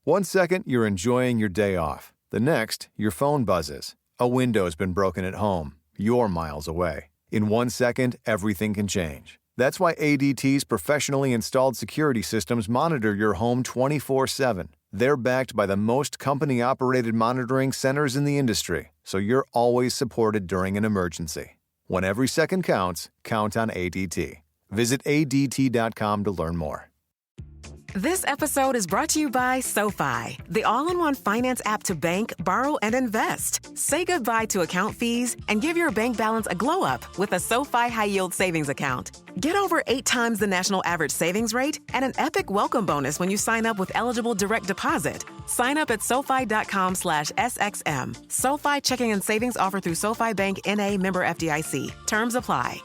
One second, you're enjoying your day off. The next, your phone buzzes. A window's been broken at home. You're miles away. In 1 second, everything can change. That's why ADT's professionally installed security systems monitor your home 24/7. They're backed by the most company-operated monitoring centers in the industry, so you're always supported during an emergency. When every second counts, count on ADT. Visit ADT.com to learn more. This episode is brought to you by SoFi, the all-in-one finance app to bank, borrow, and invest. Say goodbye to account fees and give your bank balance a glow-up with a SoFi high-yield savings account. Get over 8 times the national average savings rate and an epic welcome bonus when you sign up with eligible direct deposit. Sign up at SoFi.com/SXM. SoFi checking and savings offer through SoFi Bank N.A. member FDIC. Terms apply.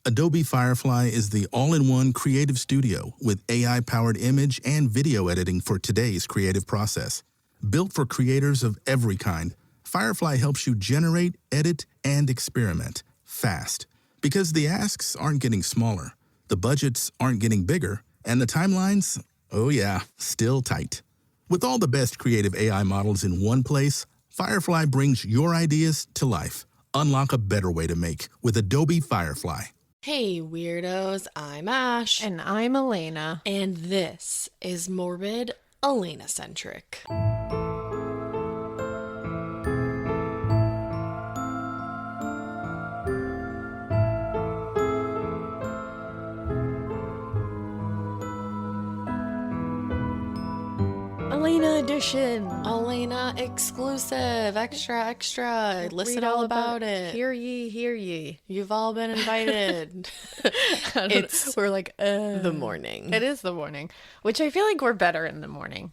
Adobe Firefly is the all-in-one creative studio with AI-powered image and video editing for today's creative process. Built for creators of every kind, Firefly helps you generate, edit, and experiment fast. Because the asks aren't getting smaller, the budgets aren't getting bigger, and the timelines, oh yeah, still tight. With all the best creative AI models in one place, Firefly brings your ideas to life. Unlock a better way to make with Adobe Firefly. Hey weirdos, I'm Ash. And I'm Alaina. And this is Morbid Alaina-centric. Alaina edition. Alaina exclusive, extra. Listen all about it. Hear ye, hear ye. You've all been invited. We're like, the morning. It is the morning, which I feel like we're better in the morning.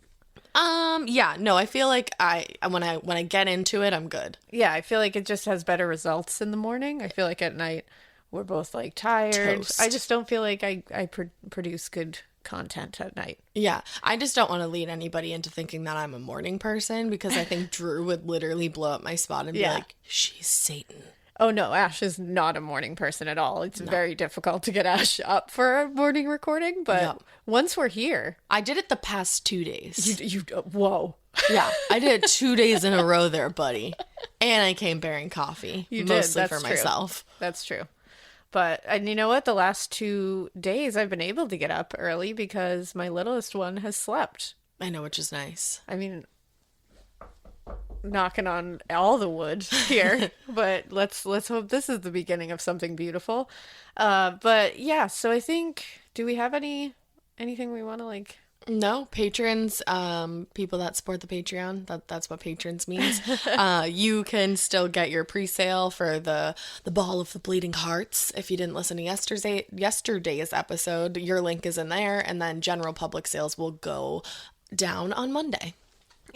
Yeah, no, I feel like when I get into it, I'm good. Yeah, I feel like it just has better results in the morning. I feel like at night we're both like tired. Toast. I just don't feel like I produce good content at night. Yeah, I just don't want to lead anybody into thinking that I'm a morning person, because I think Drew would literally blow up my spot and be like, she's Satan. Oh no, Ash is not a morning person at all. It's very difficult to get Ash up for a morning recording, but once we're here. I did it the past 2 days. Whoa. Yeah, I did it 2 days in a row there, buddy. And I came bearing coffee. You mostly did. That's for true. myself. That's true. And you know what? The last 2 days I've been able to get up early because my littlest one has slept. I know, which is nice. I mean, knocking on all the wood here, but let's hope this is the beginning of something beautiful. But yeah, so I think, do we have anything we want to like? No, patrons, people that support the Patreon, that's what patrons means. You can still get your pre-sale for the Ball of the Bleeding Hearts. If you didn't listen to yesterday's episode, your link is in there, and then general public sales will go down on Monday.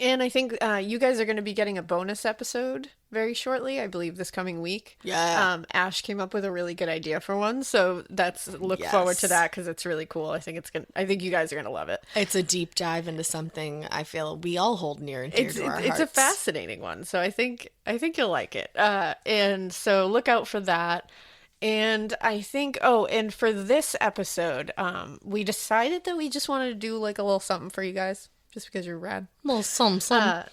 And I think you guys are going to be getting a bonus episode very shortly, I believe this coming week. Yeah. Ash came up with a really good idea for one, so look forward to that because it's really cool. I think you guys are going to love it. It's a deep dive into something I feel we all hold near and dear to our hearts. It's a fascinating one, so I think you'll like it. And so look out for that. And I think, and for this episode, we decided that we just wanted to do like a little something for you guys. Just because you're rad. Well, some.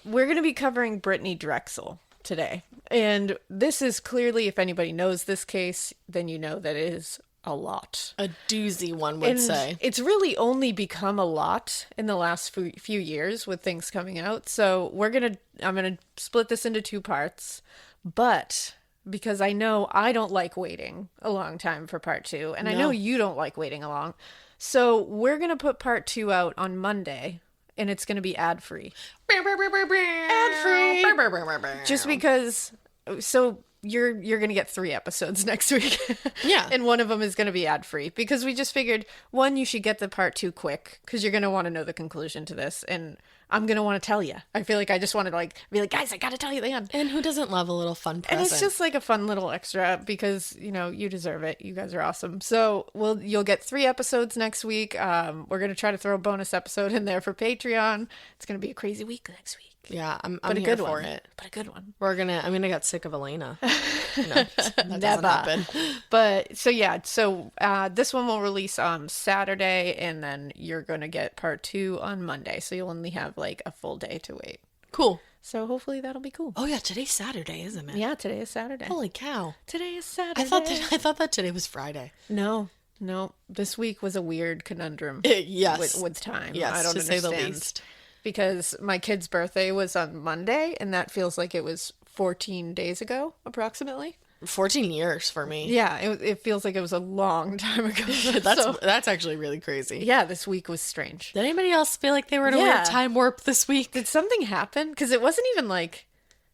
We're going to be covering Brittanee Drexel today. And this is clearly, if anybody knows this case, then you know that it is a lot. A doozy, one would say. It's really only become a lot in the last few years with things coming out. So I'm going to split this into 2 parts. But because I know I don't like waiting a long time for part 2. And I know you don't like waiting along. So we're going to put part 2 out on Monday. And it's going to be ad-free. Ad-free! Just because... So you're going to get 3 episodes next week. Yeah. And one of them is going to be ad-free. Because we just figured, one, you should get the part 2 quick. Because you're going to want to know the conclusion to this. And I'm going to want to tell you. I feel like I just want to be like, guys, I got to tell you the end. And who doesn't love a little fun present? And it's just like a fun little extra because, you deserve it. You guys are awesome. So you'll get 3 episodes next week. We're going to try to throw a bonus episode in there for Patreon. It's going to be a crazy week next week. Yeah, I'm but a here good for one. it. But a good one. I'm gonna get sick of Alaina. No, that doesn't Never. happen. But so yeah, this one will release on Saturday, and then you're gonna get part 2 on Monday. So you'll only have like a full day to wait. Cool. So hopefully that'll be cool. Oh yeah, today's Saturday, isn't it? Yeah, today is Saturday. Holy cow. Today is Saturday. I thought that today was Friday. No. This week was a weird conundrum. Yes. With time. Yes, I don't to say understand. the least. Because my kid's birthday was on Monday, and that feels like it was 14 days ago, approximately. 14 years for me. Yeah, it feels like it was a long time ago. That's actually really crazy. Yeah, this week was strange. Did anybody else feel like they were in a weird time warp this week? Did something happen? Because it wasn't even like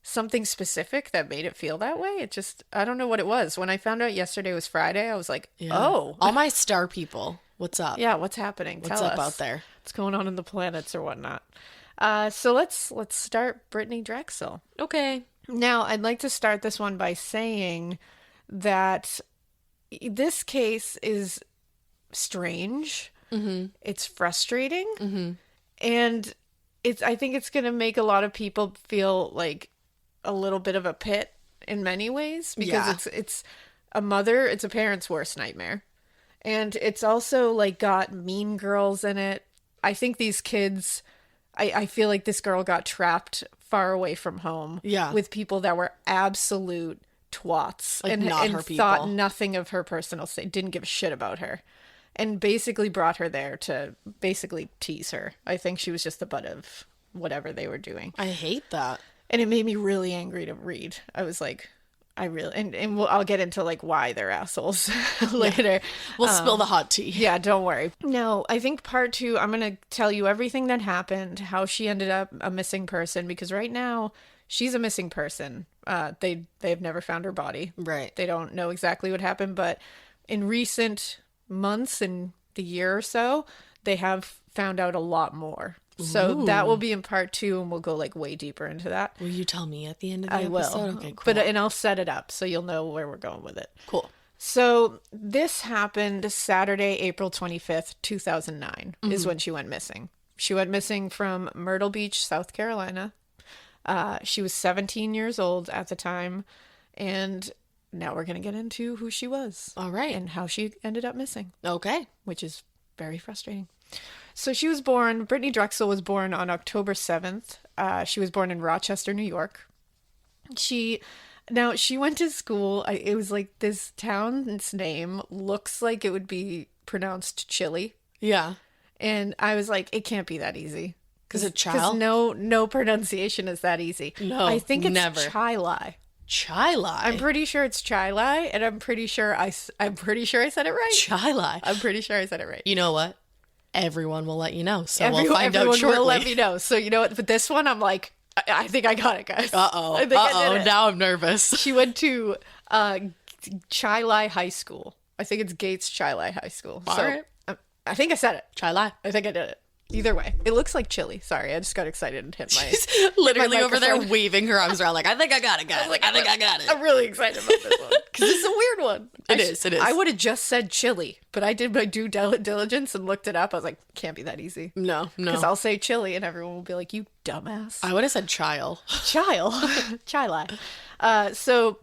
something specific that made it feel that way. It just, I don't know what it was. When I found out yesterday was Friday, I was like, oh. All my star people, what's up? Yeah, what's happening? What's Tell up us. out there? What's going on in the planets or whatnot? So let's start Brittanee Drexel. Okay. Now, I'd like to start this one by saying that this case is strange. Mm-hmm. It's frustrating. Mm-hmm. And I think it's going to make a lot of people feel like a little bit of a pit in many ways, because it's a parent's worst nightmare. And it's also like got Mean Girls in it. I think these kids, I feel like this girl got trapped far away from home with people that were absolute twats, like, and not her people. Thought nothing of her personal state, didn't give a shit about her, and basically brought her there to basically tease her. I think she was just the butt of whatever they were doing. I hate that. And it made me really angry to read. I was like, I'll get into like why they're assholes later. We'll spill the hot tea. Yeah, don't worry. No, I think part 2, I'm going to tell you everything that happened, how she ended up a missing person, because right now she's a missing person. They've never found her body. Right. They don't know exactly what happened, but in recent months and the year or so, they have found out a lot more. So that will be in part 2, and we'll go like way deeper into that. Will you tell me at the end of the I episode? will. Okay, cool. And I'll set it up so you'll know where we're going with it. Cool. So this happened Saturday, April 25th, 2009 is when she went missing. She went missing from Myrtle Beach, South Carolina. She was 17 years old at the time. And now we're going to get into who she was. All right. And how she ended up missing. Okay. Which is very frustrating. So Brittanee Drexel was born on October 7th. She was born in Rochester, New York. She went to school. It was like this town's name looks like it would be pronounced chili. Yeah. And I was like, it can't be that easy. Is it child? Because no pronunciation is that easy. No, I think it's never. Chili. Chili. I'm pretty sure it's Chili, and I'm pretty sure I said it right. Chili. I'm pretty sure I said it right. You know what? Everyone will let you know. So Everyone we'll find out shortly. will let me know. So you know what? But this one, I'm like, I think I got it, guys. Uh-oh. Now I'm nervous. She went to Chili High School. I think it's Gates Chili High School. All right. I think I said it. Chili. I think I did it. Either way, it looks like chili. Sorry, I just got excited and hit my. She's literally my over there microphone. waving her arms around like, I think I got it, guys. I think I got it. I'm really excited about this one because it's a weird one. It is. I would have just said chili, but I did my due diligence and looked it up. I was like, can't be that easy. No. Because I'll say chili and everyone will be like, you dumbass. I would have said child. Chili. So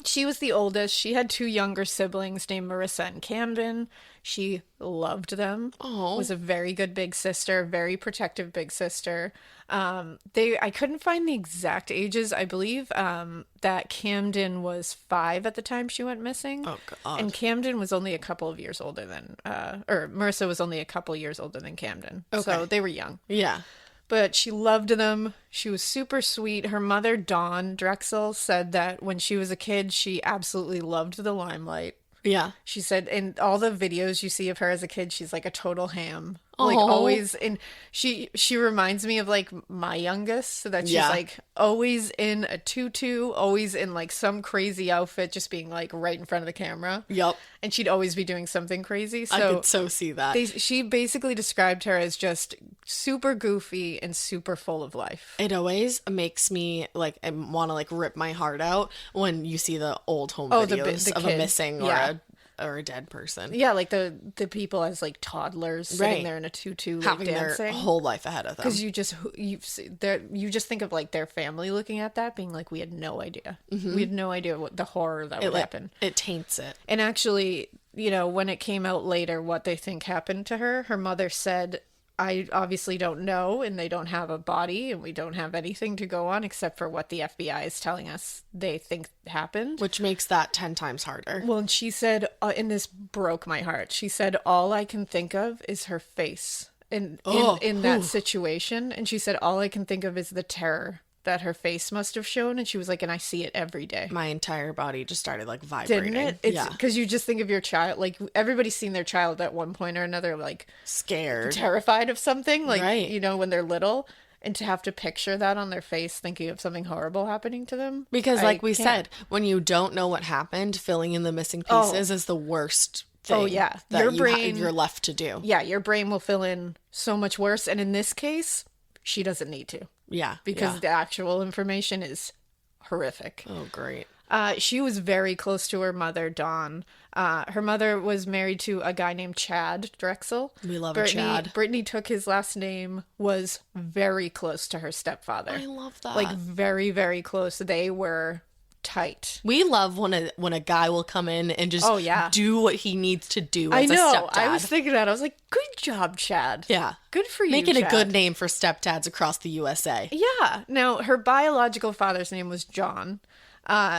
she was the oldest. She had 2 younger siblings named Marissa and Camden. She loved them. Oh. Was a very good big sister, very protective big sister. I couldn't find the exact ages. I believe that Camden was 5 at the time she went missing. Oh, God. And Camden was only a couple of years older than, or Marissa was only a couple years older than Camden. Okay. So they were young. Yeah. But she loved them. She was super sweet. Her mother, Dawn Drexel, said that when she was a kid, she absolutely loved the limelight. Yeah. She said in all the videos you see of her as a kid, she's like a total ham. Aww. Like always in she reminds me of like my youngest, so that she's like always in a tutu, always in like some crazy outfit, just being like right in front of the camera. Yep. And she'd always be doing something crazy. So I could so see that. she basically described her as just super goofy and super full of life. It always makes me like I want to like rip my heart out when you see the old home videos the of kid. a missing or or a dead person. Yeah, like the people as like toddlers sitting there in a tutu, like, having dancing. their whole life ahead of them. Because you just think of like their family looking at that, being like, we had no idea. We had no idea what the horror that would happen. It taints it. And actually, you know, when it came out later what they think happened to her, her mother said, I obviously don't know, and they don't have a body, and we don't have anything to go on except for what the FBI is telling us they think happened. Which makes that 10 times harder. Well, and she said, and this broke my heart, she said, all I can think of is her face in that situation. And she said, all I can think of is the terror that her face must have shown. And she was like, and I see it every day. My entire body just started like vibrating. Didn't it? It's because you just think of your child, like everybody's seen their child at one point or another, like scared, terrified of something, like, right. you know, when they're little, and to have to picture that on their face, thinking of something horrible happening to them. Because like we said, when you don't know what happened, filling in the missing pieces is the worst thing. Oh yeah. That your brain, you're left to do. Yeah. Your brain will fill in so much worse. And in this case, she doesn't need to. Yeah. Because the actual information is horrific. Oh, great. She was very close to her mother, Dawn. Her mother was married to a guy named Chad Drexel. We love a Chad. Britanee took his last name, was very close to her stepfather. I love that. Like, very, very close. They were tight. We love when a guy will come in and just do what he needs to do as a stepdad. I was thinking that. I was like, good job, Chad. Yeah. Good for you, Making Chad. a good name for stepdads across the USA. Yeah. Now, her biological father's name was John.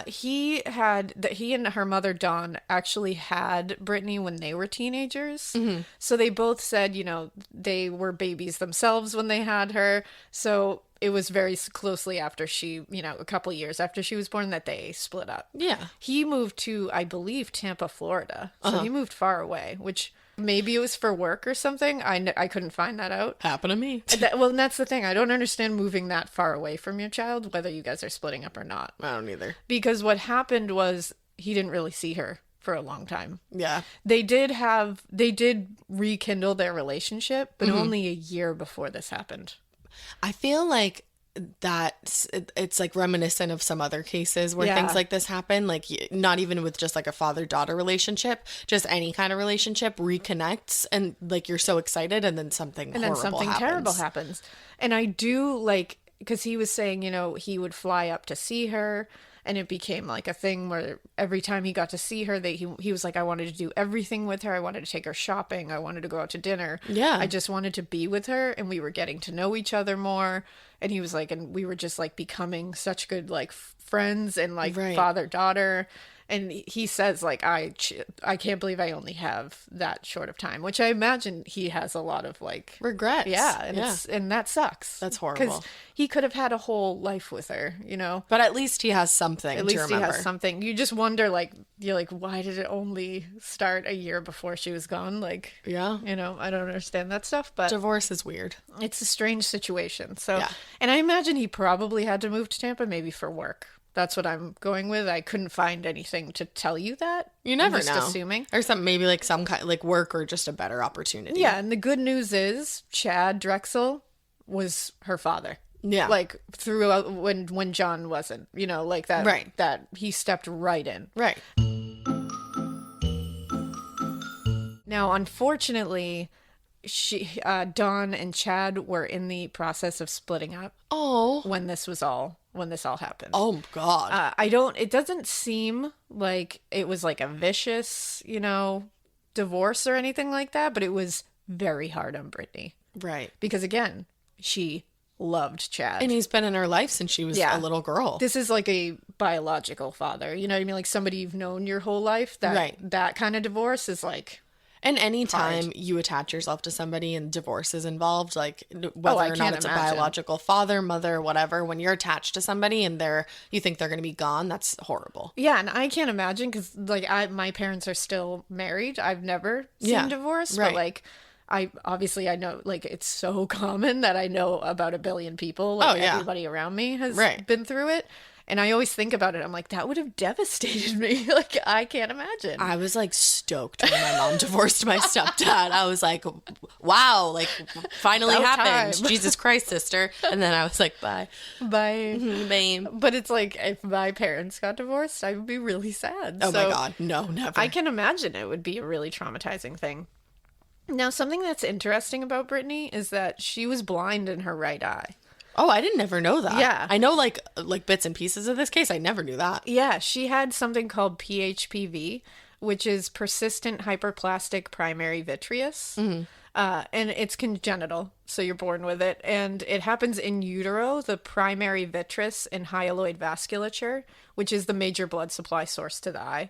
He and her mother Dawn actually had Britanee when they were teenagers. Mm-hmm. So they both said, you know, they were babies themselves when they had her. So it was very closely after she, you know, a couple of years after she was born that they split up. Yeah. He moved to, I believe, Tampa, Florida. So he moved far away, which maybe it was for work or something. I couldn't find that out. Happened to me. And that's the thing. I don't understand moving that far away from your child, whether you guys are splitting up or not. I don't either. Because what happened was he didn't really see her for a long time. Yeah. They did rekindle their relationship, but only a year before this happened. I feel like that it's like reminiscent of some other cases where things like this happen, like not even with just like a father-daughter relationship, just any kind of relationship reconnects, and like you're so excited, and then something terrible happens. And I do like, because he was saying, you know, he would fly up to see her, and it became like a thing where every time he got to see her, he was like, I wanted to do everything with her. I wanted to take her shopping. I wanted to go out to dinner. Yeah. I just wanted to be with her, and we were getting to know each other more. And he was like, and we were just like becoming such good like friends and like father-daughter. And he says, like, I can't believe I only have that short of time, which I imagine he has a lot of, like... regrets. Yeah, and that sucks. That's horrible. Because he could have had a whole life with her, you know? But at least he has something to remember. At least he has something. You just wonder, like, you're like, why did it only start a year before she was gone? Like, yeah, you know, I don't understand that stuff, but... divorce is weird. It's a strange situation, so... Yeah. And I imagine he probably had to move to Tampa, maybe for work. That's what I'm going with. I couldn't find anything to tell you that. You never know. Just assuming. Or maybe like some kind like work or just a better opportunity. Yeah, and the good news is Chad Drexel was her father. Yeah. Like throughout when John wasn't, you know, like that. Right. That he stepped right in. Right. Now, unfortunately, Dawn and Chad were in the process of splitting up. Oh. When this all happened. Oh God. It doesn't seem like it was like a vicious, you know, divorce or anything like that, but it was very hard on Britanee. Right. Because again, she loved Chad. And he's been in her life since she was a little girl. This is like a biological father, you know what I mean? Like somebody you've known your whole life. That kind of divorce is like... And anytime you attach yourself to somebody and divorce is involved, like whether or not it's a biological father, mother, whatever, when you're attached to somebody and you think they're going to be gone, that's horrible. Yeah, and I can't imagine because like my parents are still married. I've never seen divorce, but like I know like it's so common that I know about a billion people. Like everybody around me has been through it. And I always think about it. I'm like, that would have devastated me. Like, I can't imagine. I was like stoked when my mom divorced my stepdad. I was like, wow, like finally About happened. time. Jesus Christ, sister. And then I was like, bye. Bye. Babe. But it's like, if my parents got divorced, I would be really sad. Oh my So God. No, never. I can imagine it would be a really traumatizing thing. Now, something that's interesting about Britanee is that she was blind in her right eye. Oh, I didn't ever know that. Yeah. I know like bits and pieces of this case. I never knew that. Yeah, she had something called PHPV, which is persistent hyperplastic primary vitreous. And it's congenital, so you're born with it. And it happens in utero, the primary vitreous and hyaloid vasculature, which is the major blood supply source to the eye.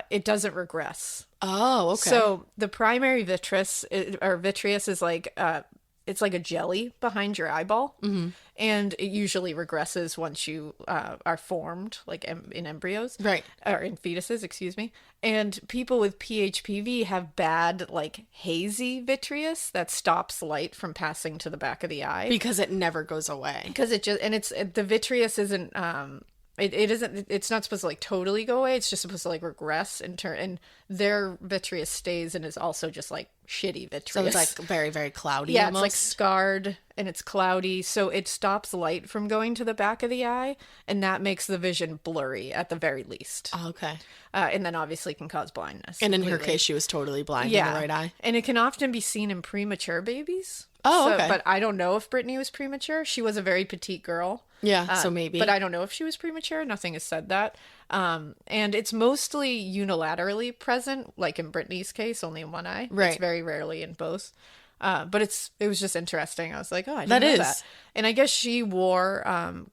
It doesn't regress. Oh, okay. So the primary vitreous is like it's like a jelly behind your eyeball, and it usually regresses once you are formed, like in embryos, Right. or in fetuses, excuse me. And people with PHPV have bad, like hazy vitreous that stops light from passing to the back of the eye Because it never goes away. because the vitreous isn't it's not supposed to like totally go away. It's just supposed to like regress and their vitreous stays and is also just like shitty vitreous. So it's like very, very cloudy. yeah, almost. it's like scarred and it's cloudy, so it stops light from going to the back of the eye, and that makes the vision blurry at the very least. Oh, okay. And then obviously can cause blindness. And in her completely. case, she was totally blind in the right eye. And it can often be seen in premature babies. Oh, okay. But I don't know if Britanee was premature. She was a very petite girl. Yeah, so maybe. But I don't know if she was premature. Nothing has said that. And it's mostly unilaterally present, like in Brittanee's case, only in one eye. Right. It's very rarely in both. But it was just interesting. I was like, oh, I didn't That know is. that. And I guess she wore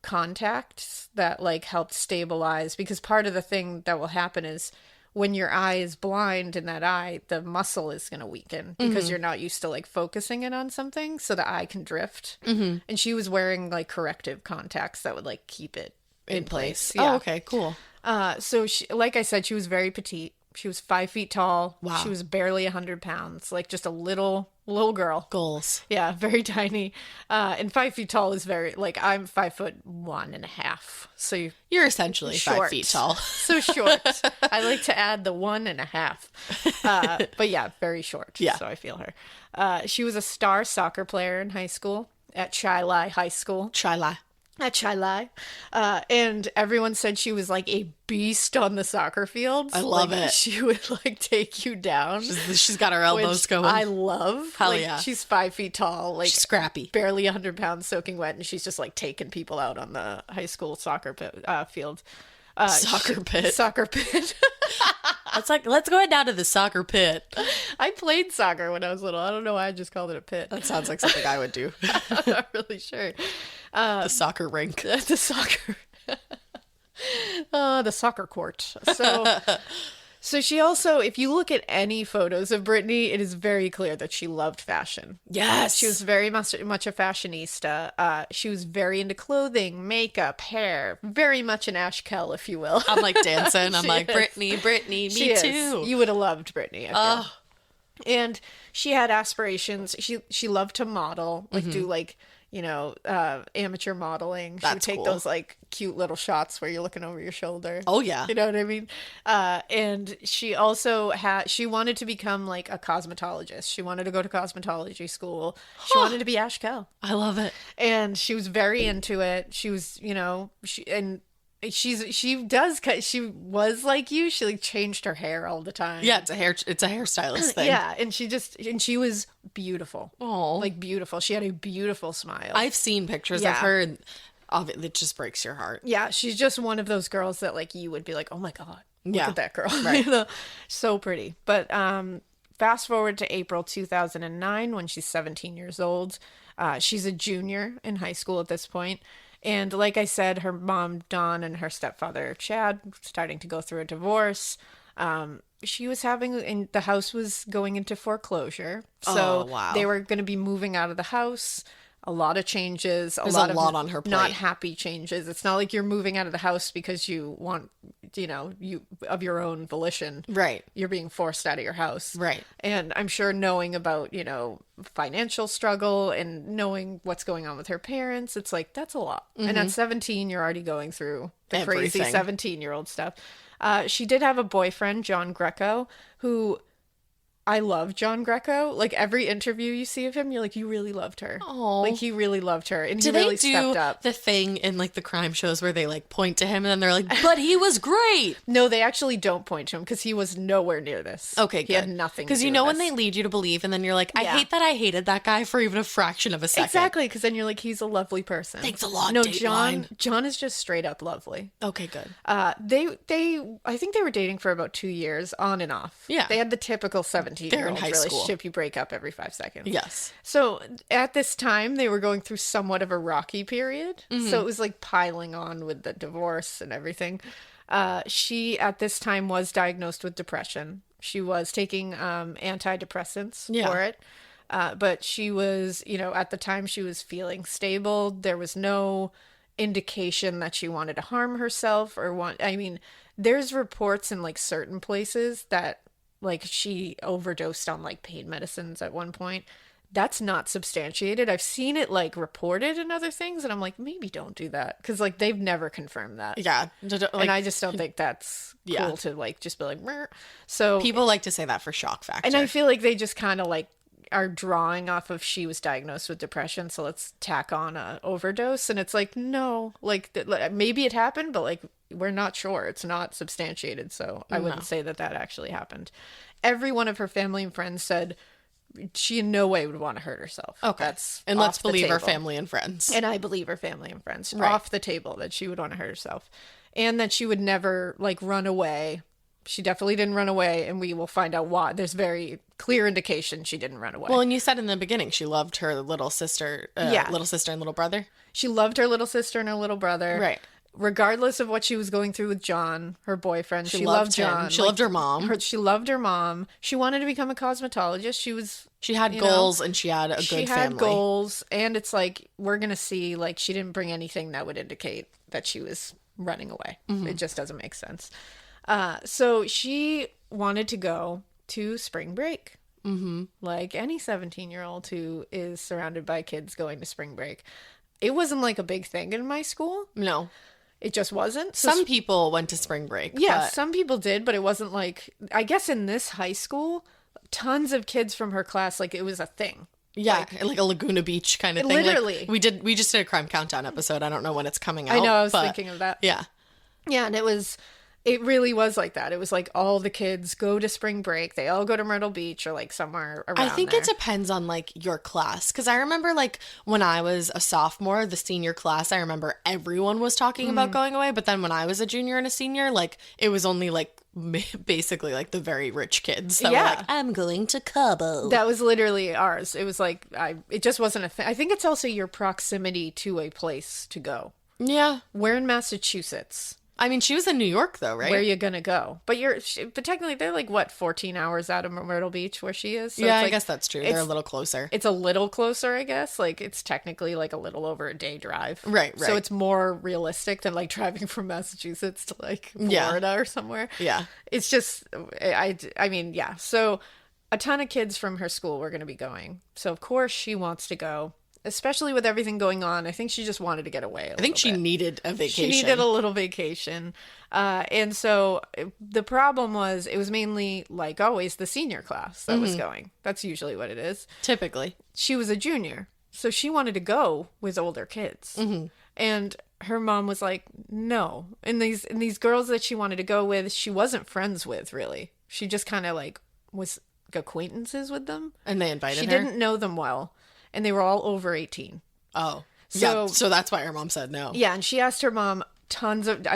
contacts that like helped stabilize, because part of the thing that will happen is when your eye is blind in that eye, the muscle is going to weaken because you're not used to like focusing in on something, so the eye can drift. And she was wearing like corrective contacts that would like keep it in place. Oh, okay, cool. So she, like I said, she was very petite. She was 5 feet tall. Wow. She was barely 100 pounds, like just a little girl. Goals. Yeah, very tiny. And 5 feet tall is very, like, I'm 5'1.5". So You're essentially short. 5 feet tall. So short. I like to add the 1.5. But yeah, very short. Yeah. So I feel her. She was a star soccer player in high school at Chilai High School. Chila. At Chilai. And everyone said she was like a beast on the soccer field. I love Like, it. She would like take you down. She's got her elbows Which going. I love. Hell Like, yeah. She's 5 feet tall, like She's scrappy. barely 100 pounds, soaking wet, and she's just like taking people out on the high school soccer field. Soccer pit. Soccer pit. It's like, let's go down to the soccer pit. I played soccer when I was little. I don't know why I just called it a pit. That sounds like something I would do. I'm not really sure. The soccer rink. The soccer. The soccer court. So she also, if you look at any photos of Britanee, it is very clear that she loved fashion. Yes. She was very much a fashionista. She was very into clothing, makeup, hair, very much an Ash Kell, if you will. I'm like dancing. I'm She like, is. Britanee, me She is. too. You would have loved Britanee, I feel. And she had aspirations. She loved to model, like do like, you know, amateur modeling. She would That's take cool. those like cute little shots where you're looking over your shoulder. Oh, yeah. You know what I mean? And she also she wanted to become like a cosmetologist. She wanted to go to cosmetology school. She wanted to be Ash Kell. I love it. And she was very into it. She was, you know, she was like you. She like changed her hair all the time. Yeah, it's a hairstylist thing. Yeah, and she was beautiful. Oh. Like beautiful. She had a beautiful smile. I've seen pictures Yeah. of her, and it just breaks your heart. Yeah, she's just one of those girls that like you would be like, "Oh my god, look Yeah. at that girl." Right. You know? So pretty. But fast forward to April 2009 when she's 17 years old. She's a junior in high school at this point. And like I said, her mom, Dawn, and her stepfather, Chad, starting to go through a divorce. She was and the house was going into foreclosure. So Oh, wow. they were going to be moving out of the house. A lot of changes. There's a lot on her plate. Not happy changes. It's not like you're moving out of the house because you want you of your own volition. Right. You're being forced out of your house. Right. And I'm sure knowing about, financial struggle and knowing what's going on with her parents, it's like, that's a lot. And at 17, you're already going through the crazy Everything. 17-year-old stuff. She did have a boyfriend, John Greco, who... I love John Greco. Like, every interview you see of him, you're like, you really loved her. Oh. Like, he really loved her. And Do he really they stepped do up. the thing in like the crime shows where they like point to him and then they're like, but he was great? No, they actually don't point to him because he was nowhere near this. Okay, He good. had nothing to Because do you know with when this. they lead you to believe and then you're like, I Yeah. hate that I hated that guy for even a fraction of a second. Exactly, because then you're like, he's a lovely person. Thanks a lot, No, Dateline. John is just straight up lovely. Okay, good. I think they were dating for about 2 years, on and off. Yeah. They had the typical They're 17-year-old in high school. relationship. You break up every 5 seconds. Yes. So at this time, they were going through somewhat of a rocky period. Mm-hmm. So it was like piling on with the divorce and everything. She, at this time, was diagnosed with depression. She was taking antidepressants for it. But she was, at the time, she was feeling stable. There was no indication that she wanted to harm herself there's reports in like certain places that like she overdosed on like pain medicines at one point. That's not substantiated. I've seen it like reported in other things and I'm like, maybe don't do that because like they've never confirmed that. Yeah. And I just don't think that's cool to like just be like, meh. So people like to say that for shock factor. and I feel like they just kind of like are drawing off of she was diagnosed with depression, so let's tack on a overdose. And it's like, no, like maybe it happened, but like we're not sure. It's not substantiated, so I wouldn't say that actually happened. Every one of her family and friends said she in no way would want to hurt herself. Okay. That's and let's off the believe her table. family and friends. And I believe her family and friends Right. off the table that she would want to hurt herself, and that she would never like run away. She definitely didn't run away, and we will find out why. There's very clear indication she didn't run away. Well, and you said in the beginning she loved her little sister and little brother. She loved her little sister and her little brother. Right. Regardless of what she was going through with John, her boyfriend, she loved him. John. She loved her mom. She loved her mom. She wanted to become a cosmetologist. She had goals and she had a good she family. had goals, and it's like we're gonna see like she didn't bring anything that would indicate that she was running away. It just doesn't make sense. So she wanted to go to spring break, like any 17-year-old who is surrounded by kids going to spring break. It wasn't like a big thing in my school. No. It just wasn't. So Some people went to spring break. yeah, but some people did, but it wasn't like, I guess in this high school, tons of kids from her class, like it was a thing. yeah, like a Laguna Beach kind of thing. Literally. Like, we just did a crime countdown episode. I don't know when it's coming out. I know, I was but thinking of that. Yeah. Yeah, and it really was like that. It was like all the kids go to spring break. They all go to Myrtle Beach or like somewhere around I think there. it depends on like your class, because I remember like when I was a sophomore, the senior class, I remember everyone was talking about going away, but then when I was a junior and a senior, like it was only like basically like the very rich kids that were like, I'm going to Cabo. That was literally ours. It was like it just wasn't a thing. I think it's also your proximity to a place to go. Yeah. We're in Massachusetts. I mean, she was in New York though, right? Where you gonna go? But technically they're like what 14 hours out of Myrtle Beach where she is. So yeah, it's I like, guess that's true. They're a little closer. It's a little closer, I guess. Like it's technically like a little over a day drive. Right. So it's more realistic than like driving from Massachusetts to like Florida or somewhere. Yeah. It's just I mean, yeah. So a ton of kids from her school were going to be going. So of course she wants to go. Especially with everything going on, I think she just wanted to get away. I think she needed a vacation. She needed a little vacation. And so the problem was it was mainly, like always, the senior class that was going. That's usually what it is. Typically. She was a junior, so she wanted to go with older kids. And her mom was like, no. And these girls that she wanted to go with, she wasn't friends with, really. She just kind of like was acquaintances with them. And they invited she her? didn't know them well. And they were all over 18. Oh. So- yeah, so that's why her mom said no. Yeah, and she asked her mom tons of,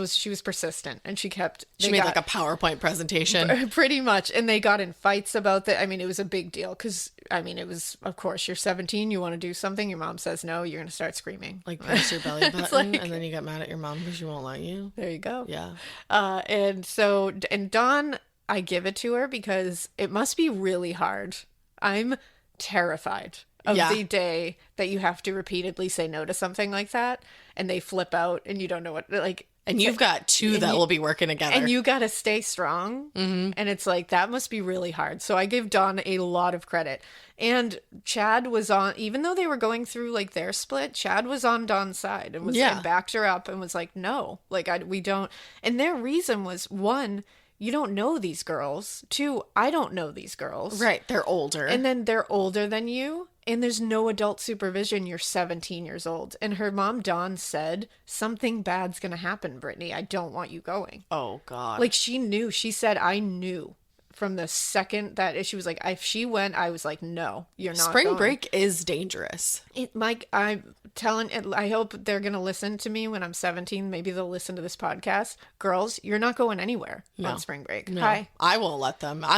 she was persistent, and she made like a PowerPoint presentation. pretty much, and they got in fights about that. I mean, it was a big deal, because, I mean, it was, of course, you're 17, you want to do something, your mom says no, you're going to start screaming. Like, press your belly button, like- and then you get mad at your mom because she won't let you. There you go. Yeah. And Dawn, I give it to her, because it must be really hard. I'm terrified of the day that you have to repeatedly say no to something like that, and they flip out and you don't know what, like, And you've got two that will be working together. And you got to stay strong. Mm-hmm. And it's like, that must be really hard. So I give Dawn a lot of credit. And Chad was on, even though they were going through like their split, Chad was on Dawn's side and and backed her up and was like, no, like we don't. And their reason was, one, you don't know these girls. Two, I don't know these girls. Right. They're older. And then they're older than you. And there's no adult supervision. You're 17 years old. And her mom, Dawn, said, something bad's going to happen, Brittany. I don't want you going. Oh, God. Like, she knew. She said, I knew from the second that she was like, if she went, I was like, no, you're not Spring going. break is dangerous. Mike, I'm telling, I hope they're going to listen to me when I'm 17. Maybe they'll listen to this podcast. Girls, you're not going anywhere on spring break. No, Hi. I won't let them. I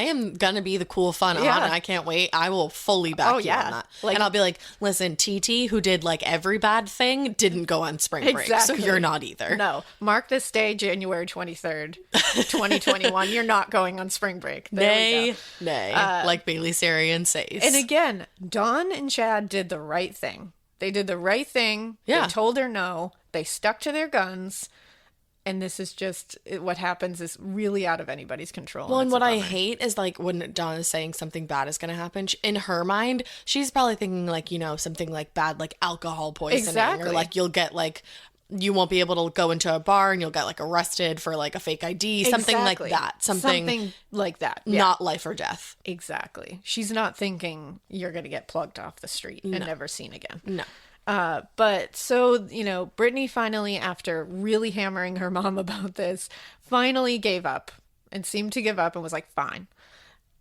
am going to be the cool fun aunt. I can't wait. I will fully back you on that. Like, and I'll be like, listen, TT, who did like every bad thing, didn't go on spring break. So you're not either. No. Mark this day, January 23rd, 2021. You're not going on spring break. Nay, like Bailey Sarian says. And again, Dawn and Chad did the right thing. They did the right thing. Yeah. They told her no. They stuck to their guns. And this is just what happens is really out of anybody's control. Well, and what I hate is like when Dawn is saying something bad is going to happen, in her mind, she's probably thinking like, you know, something like bad, like alcohol poisoning. Exactly. Or like you'll get like, you won't be able to go into a bar and you'll get like arrested for like a fake ID, something like that. Something like that. Yeah. Not life or death. Exactly. She's not thinking you're going to get plugged off the street and never seen again. No. But so, you know, Brittany finally, after really hammering her mom about this, finally gave up and seemed to give up and was like, fine.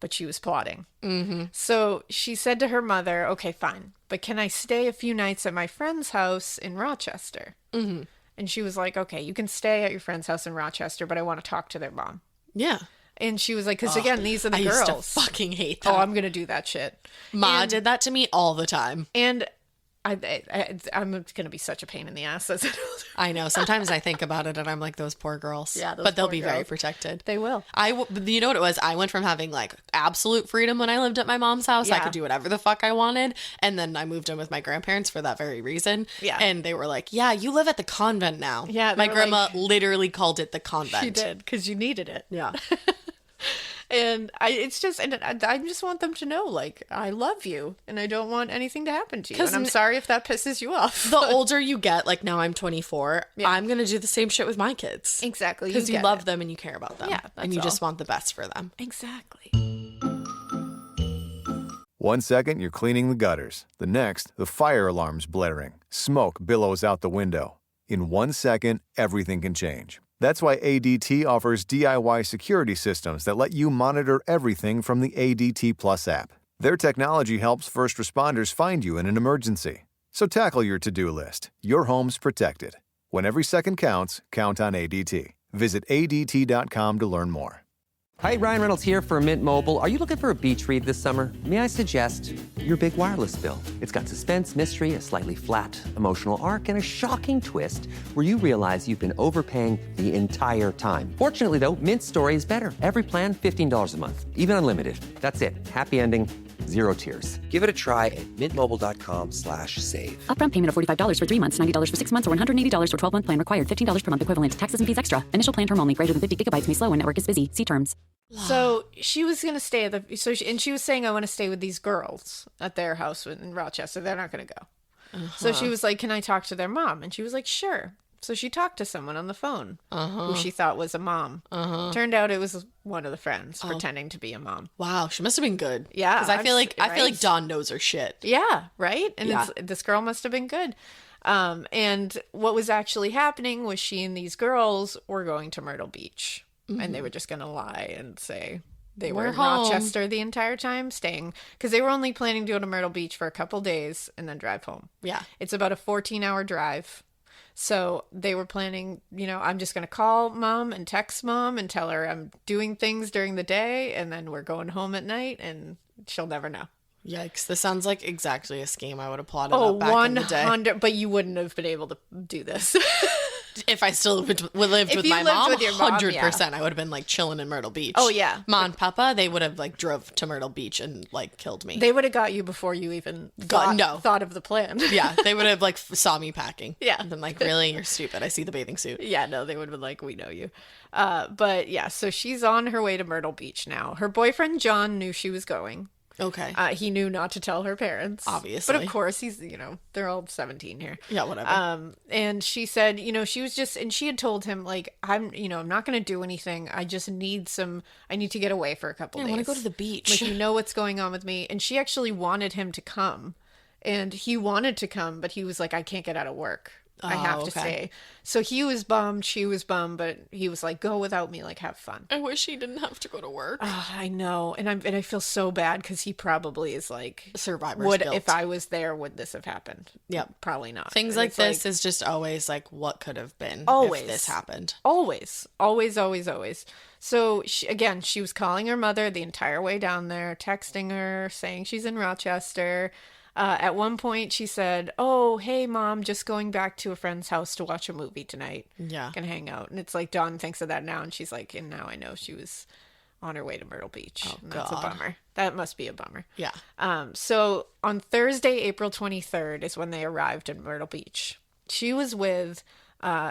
But she was plotting. Mm-hmm. So she said to her mother, okay, fine. But can I stay a few nights at my friend's house in Rochester? Mm-hmm. And she was like, okay, you can stay at your friend's house in Rochester, but I want to talk to their mom. Yeah. And she was like, because again, these are the girls. I used to fucking hate that. Oh, I'm going to do that shit. Ma did that to me all the time. And I'm going to be such a pain in the ass as an older. I know. Sometimes I think about it and I'm like, those poor girls. Yeah, but they'll be very protected. They will. You know what it was? I went from having like absolute freedom when I lived at my mom's house. Yeah. I could do whatever the fuck I wanted. And then I moved in with my grandparents for that very reason. Yeah. And they were like, yeah, you live at the convent now. Yeah. My grandma literally called it the convent. She did, because you needed it. Yeah. And I just want them to know, like, I love you and I don't want anything to happen to you. And I'm sorry if that pisses you off. The older you get, like now I'm 24, I'm going to do the same shit with my kids. Exactly. Because you love them and you care about them. Yeah. And you just want the best for them. Exactly. 1 second, you're cleaning the gutters. The next, the fire alarm's blaring. Smoke billows out the window. In 1 second, everything can change. That's why ADT offers DIY security systems that let you monitor everything from the ADT Plus app. Their technology helps first responders find you in an emergency. So tackle your to-do list. Your home's protected. When every second counts, count on ADT. Visit ADT.com to learn more. Hi, Ryan Reynolds here for Mint Mobile. Are you looking for a beach read this summer? May I suggest your big wireless bill? It's got suspense, mystery, a slightly flat, emotional arc, and a shocking twist where you realize you've been overpaying the entire time. Fortunately, though, Mint's story is better. Every plan, $15 a month. Even unlimited. That's it. Happy ending, 0 tears. Give it a try at mintmobile.com/save. Upfront payment of $45 for 3 months, $90 for 6 months, or $180 for 12-month plan required. $15 per month equivalent. Taxes and fees extra. Initial plan term only. Greater than 50 gigabytes may slow when network is busy. See terms. So she was going to stay at and she was saying, I want to stay with these girls at their house in Rochester. They're not going to go. So she was like, can I talk to their mom? And she was like, sure. So she talked to someone on the phone who she thought was a mom. Turned out it was one of the friends pretending to be a mom. Wow, she must have been good. Yeah, because I feel like Dawn knows her shit. Yeah, right. And this girl must have been good. And what was actually happening was she and these girls were going to Myrtle Beach, and they were just going to lie and say they were in Rochester the entire time, staying, because they were only planning to go to Myrtle Beach for a couple days and then drive home. Yeah, it's about a 14-hour drive. So they were planning, you know, I'm just going to call mom and text mom and tell her I'm doing things during the day, and then we're going home at night, and she'll never know. Yikes. This sounds like exactly a scheme I would have plotted up back in the day. 100, but you wouldn't have been able to do this. If I still lived If with you my lived mom, with your mom, 100%, I would have been like chilling in Myrtle Beach. Oh, yeah. Ma and Papa, they would have like drove to Myrtle Beach and like killed me. They would have got you before you even thought of the plan. Yeah, they would have like saw me packing. Yeah. And been like, really? You're stupid. I see the bathing suit. Yeah, no, they would have been like, we know you. But yeah, so she's on her way to Myrtle Beach now. Her boyfriend, John, knew she was going. Okay. He knew not to tell her parents. Obviously. But of course, he's, they're all 17 here. Yeah, whatever. And she said, she was just, and she had told him, like, I'm not going to do anything. I just need I need to get away for a couple days. I want to go to the beach. Like, you know what's going on with me. And she actually wanted him to come. And he wanted to come, but he was like, I can't get out of work. I have to stay. So he was bummed, she was bummed, but he was like, go without me, like, have fun. I wish he didn't have to go to work. I know. And I feel so bad because he probably is like, survivor's guilt. If I was there, would this have happened? Yep. Probably not. Things like this is just always like, what could have been always, if this happened? Always. So she was calling her mother the entire way down there, texting her, saying she's in Rochester. At one point, she said, oh, hey, Mom, just going back to a friend's house to watch a movie tonight. Yeah. Can hang out. And it's like, Dawn thinks of that now, and she's like, and now I know she was on her way to Myrtle Beach. Oh, and that's God. a bummer. That must be a bummer. Yeah. So on Thursday, April 23rd is when they arrived in Myrtle Beach. She was with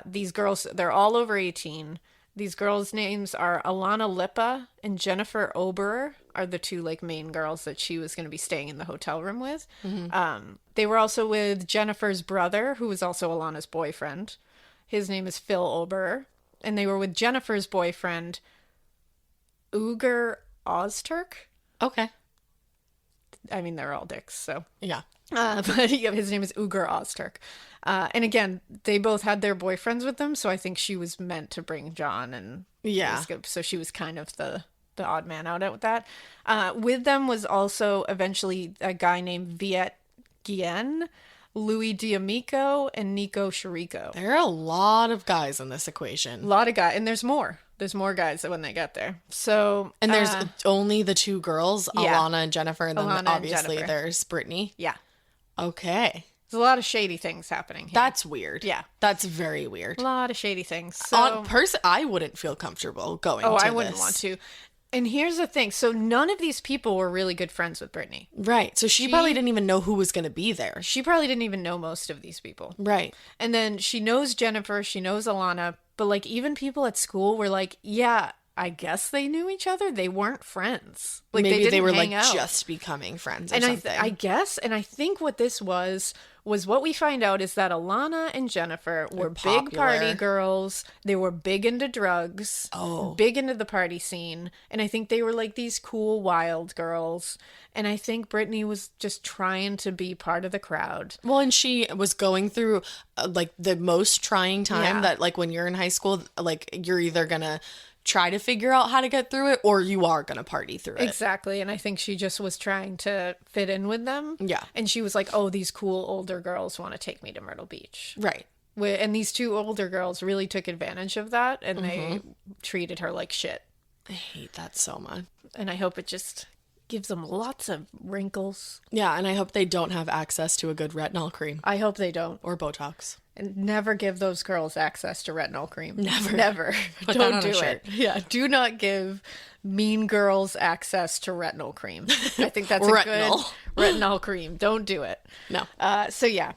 these girls. They're all over 18. These girls' names are Alanna Lippa and Jennifer Oberer are the two like main girls that she was going to be staying in the hotel room with. Mm-hmm. They were also with Jennifer's brother, who was also Alanna's boyfriend. His name is Phil Oberer. And they were with Jennifer's boyfriend, Urquhart Ozturk. Okay. I mean, they're all dicks, so. Yeah. But yeah, his name is Urquhart Ozturk. And again, they both had their boyfriends with them, so I think she was meant to bring John, and so she was kind of the odd man out with that. With them was also eventually a guy named Viet Guillen, Louis D'Amico, and Nico Chirico. There are a lot of guys in this equation. A lot of guys, and there's more. There's more guys when they get there. So and there's only the two girls, yeah. Alanna and Jennifer, and then Alanna obviously and there's Britanee. Yeah. Okay. There's a lot of shady things happening here. That's weird. Yeah. That's very weird. A lot of shady things. So, I wouldn't feel comfortable going to I wouldn't this. want to. And here's the thing. So none of these people were really good friends with Britanee. Right. So she probably didn't even know who was going to be there. She probably didn't even know most of these people. Right. And then she knows Jennifer, she knows Alanna, but like even people at school were like, yeah, I guess they knew each other. They weren't friends. Like maybe they were like out. Just becoming friends or and something. I guess, and I think what this was what we find out is that Alanna and Jennifer were big party girls. They were big into drugs, big into the party scene. And I think they were like these cool, wild girls. And I think Britanee was just trying to be part of the crowd. Well, and she was going through like the most trying time that like when you're in high school, like you're either going to try to figure out how to get through it or you are going to party through it. Exactly. And I think she just was trying to fit in with them. Yeah. And she was like, oh, these cool older girls want to take me to Myrtle Beach. Right. And these two older girls really took advantage of that and they treated her like shit. I hate that so much. And I hope it just gives them lots of wrinkles. Yeah, and I hope they don't have access to a good retinol cream. I hope they don't. Or Botox. And never give those girls access to retinol cream. Never. Put don't do it. Yeah, do not give mean girls access to retinol cream. I think that's a good retinol cream. Don't do it. No. So yeah.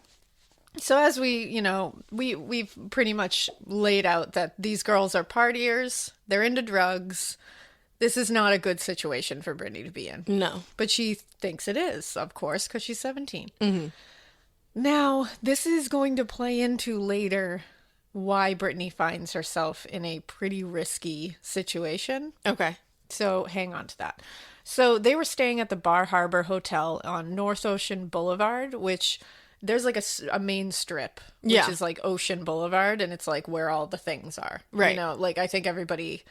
So as we've pretty much laid out that these girls are partiers. They're into drugs. This is not a good situation for Britanee to be in. No. But she thinks it is, of course, because she's 17. Mm-hmm. Now, this is going to play into later why Britanee finds herself in a pretty risky situation. Okay. So hang on to that. So they were staying at the Bar Harbor Hotel on North Ocean Boulevard, which there's like a main strip, which is like Ocean Boulevard, and it's like where all the things are. Right. Like I think everybody...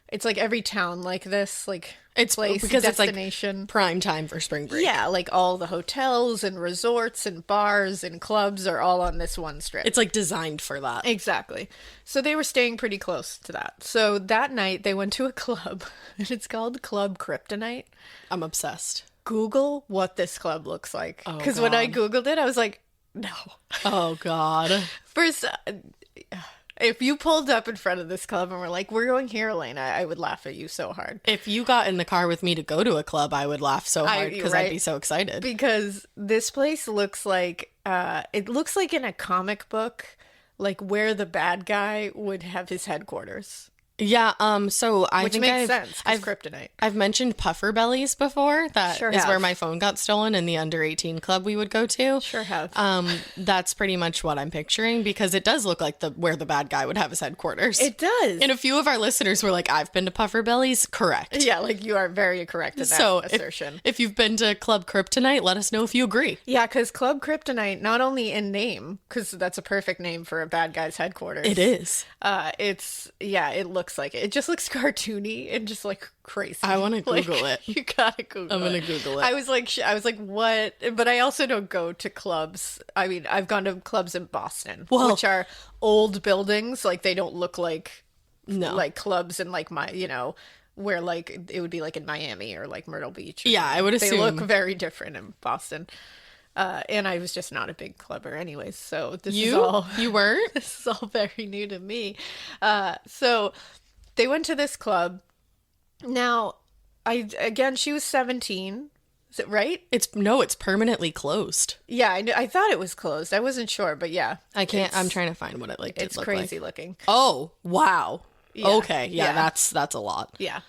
It's like every town like this, like it's place, because destination. It's like prime time for spring break. Yeah, like all the hotels and resorts and bars and clubs are all on this one strip. It's like designed for that. Exactly. So they were staying pretty close to that. So that night they went to a club and it's called Club Kryptonite. I'm obsessed. Google what this club looks like. Oh, because when I Googled it, I was like, no. Oh, God. First... If you pulled up in front of this club and were like, we're going here, Alaina, I would laugh at you so hard. If you got in the car with me to go to a club, I would laugh so hard because I'd be so excited. Because this place looks like, it looks like in a comic book, like where the bad guy would have his headquarters. Yeah, so I Which think makes sense, 'cause kryptonite. I've mentioned puffer bellies before. That Sure is have. where my phone got stolen in the under 18 club we would go to. Sure have. That's pretty much what I'm picturing because it does look like where the bad guy would have his headquarters. It does. And a few of our listeners were like, I've been to puffer bellies. Correct. Yeah, like you are very correct in that So assertion. if you've been to Club Kryptonite, let us know if you agree. Yeah, because Club Kryptonite, not only in name, because that's a perfect name for a bad guy's headquarters. It is. It looks like it. It just looks cartoony and just like crazy. I want to Google it. You gotta Google it. I'm gonna Google it. I was like, what? But I also don't go to clubs. I mean, I've gone to clubs in Boston, which are old buildings. Like they don't look like like clubs in like where like it would be like in Miami or like Myrtle Beach. Yeah, I would assume they look very different in Boston. And I was just not a big clubber anyways, so you weren't? This is all very new to me. So they went to this club. Now, she was 17. Is it right? It's permanently closed. Yeah, I thought it was closed. I wasn't sure, but yeah. I'm trying to find what it like. It's crazy looking. Oh, wow. Yeah. Okay. Yeah, that's a lot. Yeah.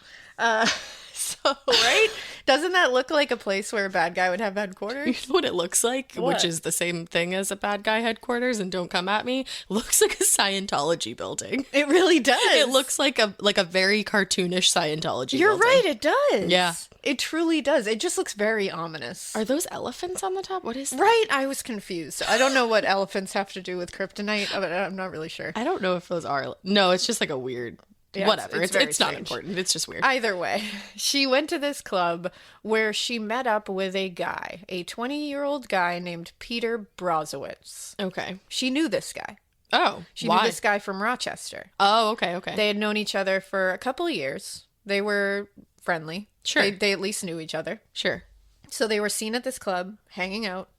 So, right? Doesn't that look like a place where a bad guy would have headquarters? You know what it looks like? What? Which is the same thing as a bad guy headquarters, and don't come at me. Looks like a Scientology building. It really does. It looks like a very cartoonish Scientology You're building. right, it does. Yeah. It truly does. It just looks very ominous. Are those elephants on the top? What is that? Right, I was confused. I don't know what elephants have to do with kryptonite, but I'm not really sure. I don't know if those are. No, it's just like a weird. Yeah, whatever. it's very It's not strange. important. It's just weird. Either way, she went to this club where she met up with a 20-year-old guy named Peter Brozowitz. Okay. She knew this guy. Oh, She why? knew this guy from Rochester. Oh, okay. They had known each other for a couple of years. They were friendly. Sure. They at least knew each other. Sure. So they were seen at this club, hanging out.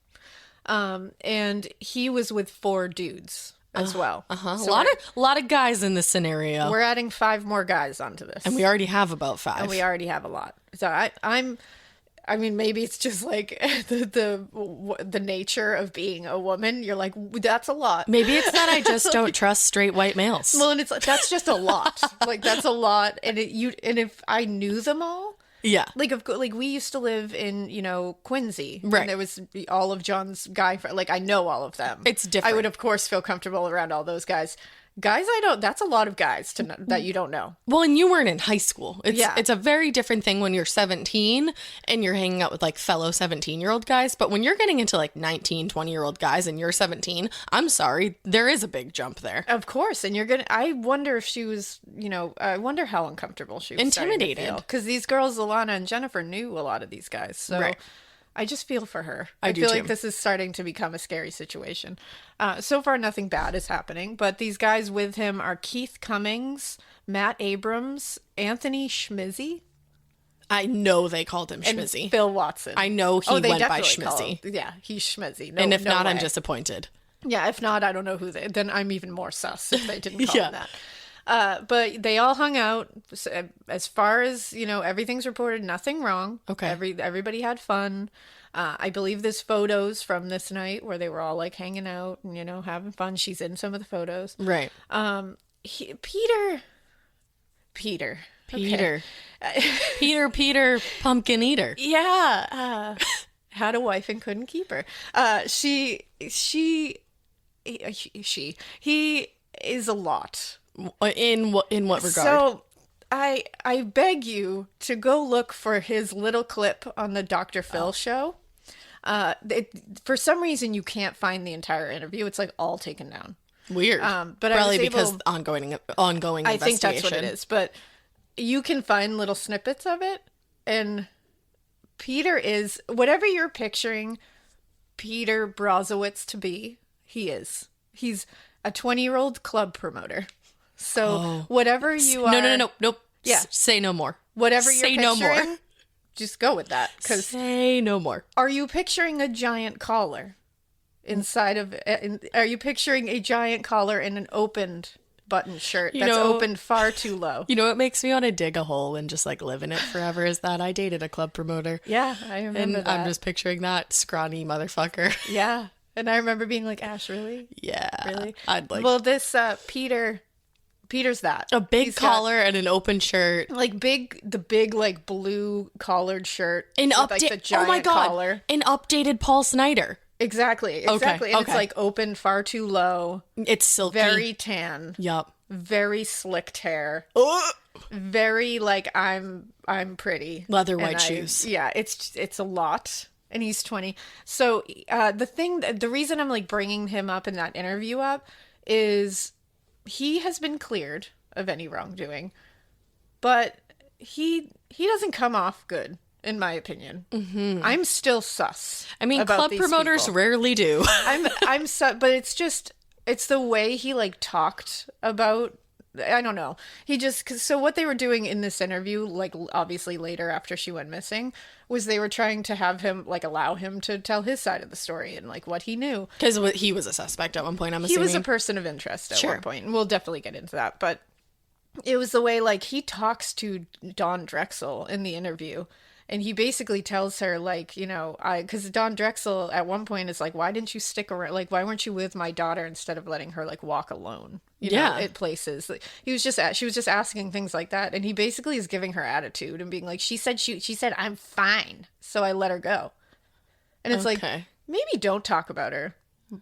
And he was with 4 dudes as well. So A lot of guys in this scenario. we're adding 5 more guys onto this. And we already have about 5. And we already have a lot. So I mean, maybe it's just like the nature of being a woman. You're like, that's a lot. Maybe it's that I just don't trust straight white males. Well, and that's just a lot. Like that's a lot. And if I knew them all, Yeah. like we used to live in Quincy, Right. And there was all of John's guy friends. Like I know all of them. It's different. I would of course feel comfortable around all those guys. Guys, I don't. That's a lot of guys that you don't know. Well, and you weren't in high school. Yeah. It's a very different thing when you're 17 and you're hanging out with like fellow 17-year-old guys. But when you're getting into like 19, 20-year-old guys and you're 17, I'm sorry, there is a big jump there. Of course, and I wonder if she was, I wonder how uncomfortable she was. Intimidated. Because these girls, Alanna and Jennifer, knew a lot of these guys. So Right. I just feel for her. I do feel too. like this is starting to become a scary situation. So far, nothing bad is happening, but these guys with him are Keith Cummings, Matt Abrams, Anthony Schmizzy, I know they called him and Schmizzy. Phil Watson. I know he they went by definitely call Schmizzy. him- Yeah, he's Schmizzy. And if no not, I'm way. disappointed. Yeah, if not, I don't know who then I'm even more sus if they didn't call Yeah. him that. But they all hung out. As far as, everything's reported, nothing wrong. Okay. Everybody had fun. I believe there's photos from this night where they were all like hanging out and, having fun. She's in some of the photos. Right. Peter. Okay. Peter, pumpkin eater. Yeah. Had a wife and couldn't keep her. He is a lot. In what regard? So I beg you to go look for his little clip on the Dr. Phil show. For some reason you can't find the entire interview. It's like all taken down. Weird. But probably I was because able, ongoing I investigation. think that's what it is. But you can find little snippets of it, and Peter is whatever you're picturing Peter Brozowitz to be. He is. He's a 20-year-old club promoter. So whatever you are, Nope. Yeah. Say no more. Whatever you're say picturing, no more. just go with that. Because Say no more. are you picturing a giant collar inside of? Are you picturing a giant collar in an opened button shirt You that's know- opened far too low. You know what makes me want to dig a hole and just like live in it forever is that I dated a club promoter. Yeah, I remember And that. I'm just picturing that scrawny motherfucker. Yeah. And I remember being like, Ash, really? Yeah. Really? I'd like Well, this Peter's that. a big He's got, collar and an open shirt. like the big like blue collared shirt. An with, like, the update. giant Oh my god. collar. An updated Paul Snyder. Exactly. And okay. it's like open far too low. It's silky. Very tan. Yup. Very slicked hair. Very like I'm pretty. Leather And white shoes. Yeah, it's a lot. And he's 20. So the reason I'm like bringing him up in that interview is he has been cleared of any wrongdoing, but he doesn't come off good, in my opinion. Mm-hmm. I'm still sus. I mean, about club these promoters people. rarely do. I'm sus, but it's the way he like talked about. I don't know. So what they were doing in this interview, like obviously later after she went missing, was they were trying to have him like allow him to tell his side of the story and like what he knew. Because he was a suspect at one point, I'm He assuming. was a person of interest at Sure. one point, and we'll definitely get into that. But it was the way like he talks to Dawn Drexel in the interview. And he basically tells her, like, you know, because Dawn Drexel at one point is like, why didn't you stick around? Like, why weren't you with my daughter instead of letting her, like, walk alone, you know, at places? Like, she was just asking things like that. And he basically is giving her attitude and being like, she said I'm fine. So I let her go. And it's like, maybe don't talk about her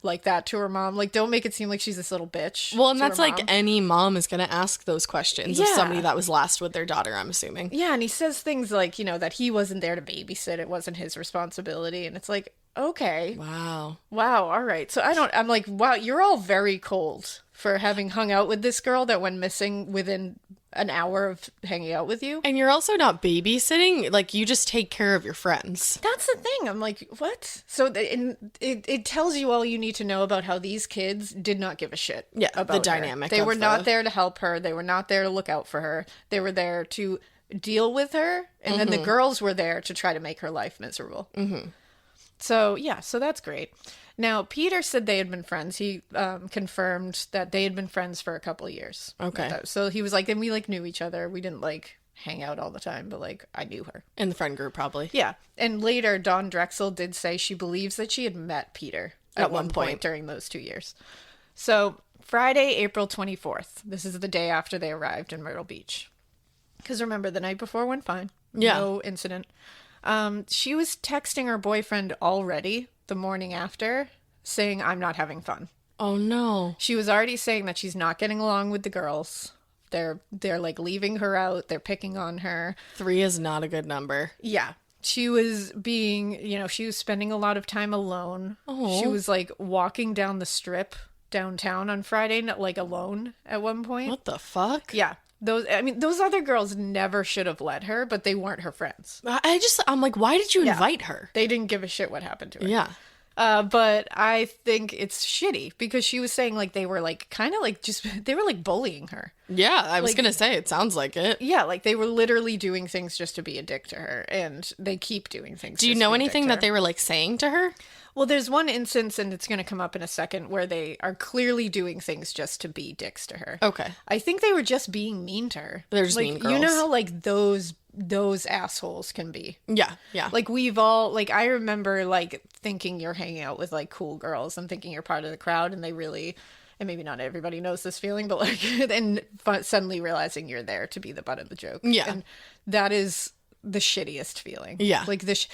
like that to her mom. Like, don't make it seem like she's this little bitch. Well, and to her that's like mom. any mom is going to ask those questions of Yeah. somebody that was last with their daughter, I'm assuming. Yeah, and he says things like, you know, that he wasn't there to babysit. It wasn't his responsibility. And it's like, okay. Wow. All right. So I'm like, wow, you're all very cold for having hung out with this girl that went missing within an hour of hanging out with you. And you're also not babysitting. Like, you just take care of your friends. That's the thing. I'm like, what? So it tells you all you need to know about how these kids did not give a shit. Yeah, the about her. dynamic They of were not the- there to help her. They were not there to look out for her. They were there to deal with her. And then the girls were there to try to make her life miserable. Mm-hmm. So, yeah, so that's great. Now, Peter said they had been friends. He confirmed that they had been friends for a couple of years. Okay. So he was like, and we like knew each other. We didn't like hang out all the time, but like I knew her. In the friend group, probably. Yeah. And later, Dawn Drexel did say she believes that she had met Peter at one point during those 2 years. So Friday, April 24th. This is the day after they arrived in Myrtle Beach. Because remember, the night before went fine. Yeah. No incident. She was texting her boyfriend already the morning after saying, I'm not having fun. Oh, no. She was already saying that she's not getting along with the girls. They're like leaving her out. They're picking on her. 3 is not a good number. Yeah. She was being, you know, she was spending a lot of time alone. Oh. She was like walking down the strip downtown on Friday, like alone at one point. What the fuck? Yeah. Those other girls never should have let her, but they weren't her friends. I'm like, why did you invite her? They didn't give a shit what happened to her. Yeah. But I think it's shitty because she was saying like they were like kind of like they were like bullying her. Yeah, I was Like- going to say, it sounds like it. Yeah, like they were literally doing things just to be a dick to her, and they keep doing things. Do you just to know be a dick anything to that her. they were like saying to her? Well, there's one instance, and it's going to come up in a second, where they are clearly doing things just to be dicks to her. Okay. I think they were just being mean to her. They're just like, mean You know girls. how like those assholes can be. Yeah, yeah. Like we've all like I remember like thinking you're hanging out with like cool girls and thinking you're part of the crowd, and they really, and maybe not everybody knows this feeling, but like and suddenly realizing you're there to be the butt of the joke. Yeah. And that is the shittiest feeling. Yeah. Like this.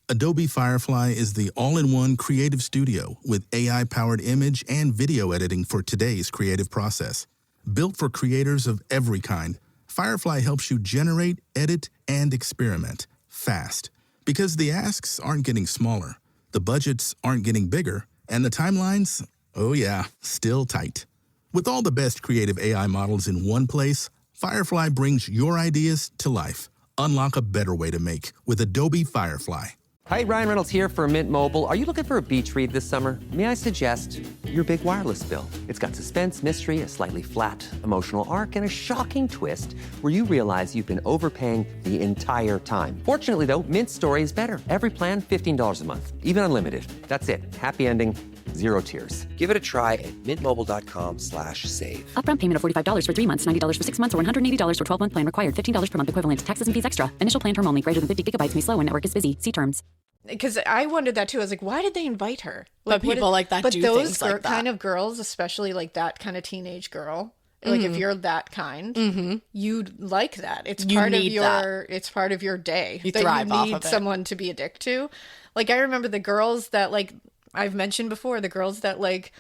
Adobe Firefly is the all-in-one creative studio with AI-powered image and video editing for today's creative process. Built for creators of every kind, Firefly helps you generate, edit, and experiment fast. Because the asks aren't getting smaller, the budgets aren't getting bigger, and the timelines, oh yeah, still tight. With all the best creative AI models in one place, Firefly brings your ideas to life. Unlock a better way to make with Adobe Firefly. Hi, Ryan Reynolds here for Mint Mobile. Are you looking for a beach read this summer? May I suggest your big wireless bill? It's got suspense, mystery, a slightly flat, emotional arc, and a shocking twist where you realize you've been overpaying the entire time. Fortunately, though, Mint's story is better. Every plan, $15 a month, even unlimited. That's it. Happy ending, Zero tears. Give it a try at mintmobile.com/save. Upfront payment of $45 for 3 months, $90 for 6 months, or $180 for 12-month plan required. $15 per month equivalent. Taxes and fees extra. Initial plan term only. Greater than 50 gigabytes may slow when network is busy. See terms. Because I wondered that too. I was like, why did they invite her? But people like that do things like that. Kind of girls, especially like that kind of teenage girl, like if you're that kind, you'd like that. It's part of your it's part of your day. You that thrive you off need of it. someone to be a dick to. Like I remember the girls that like I've mentioned before, the girls that like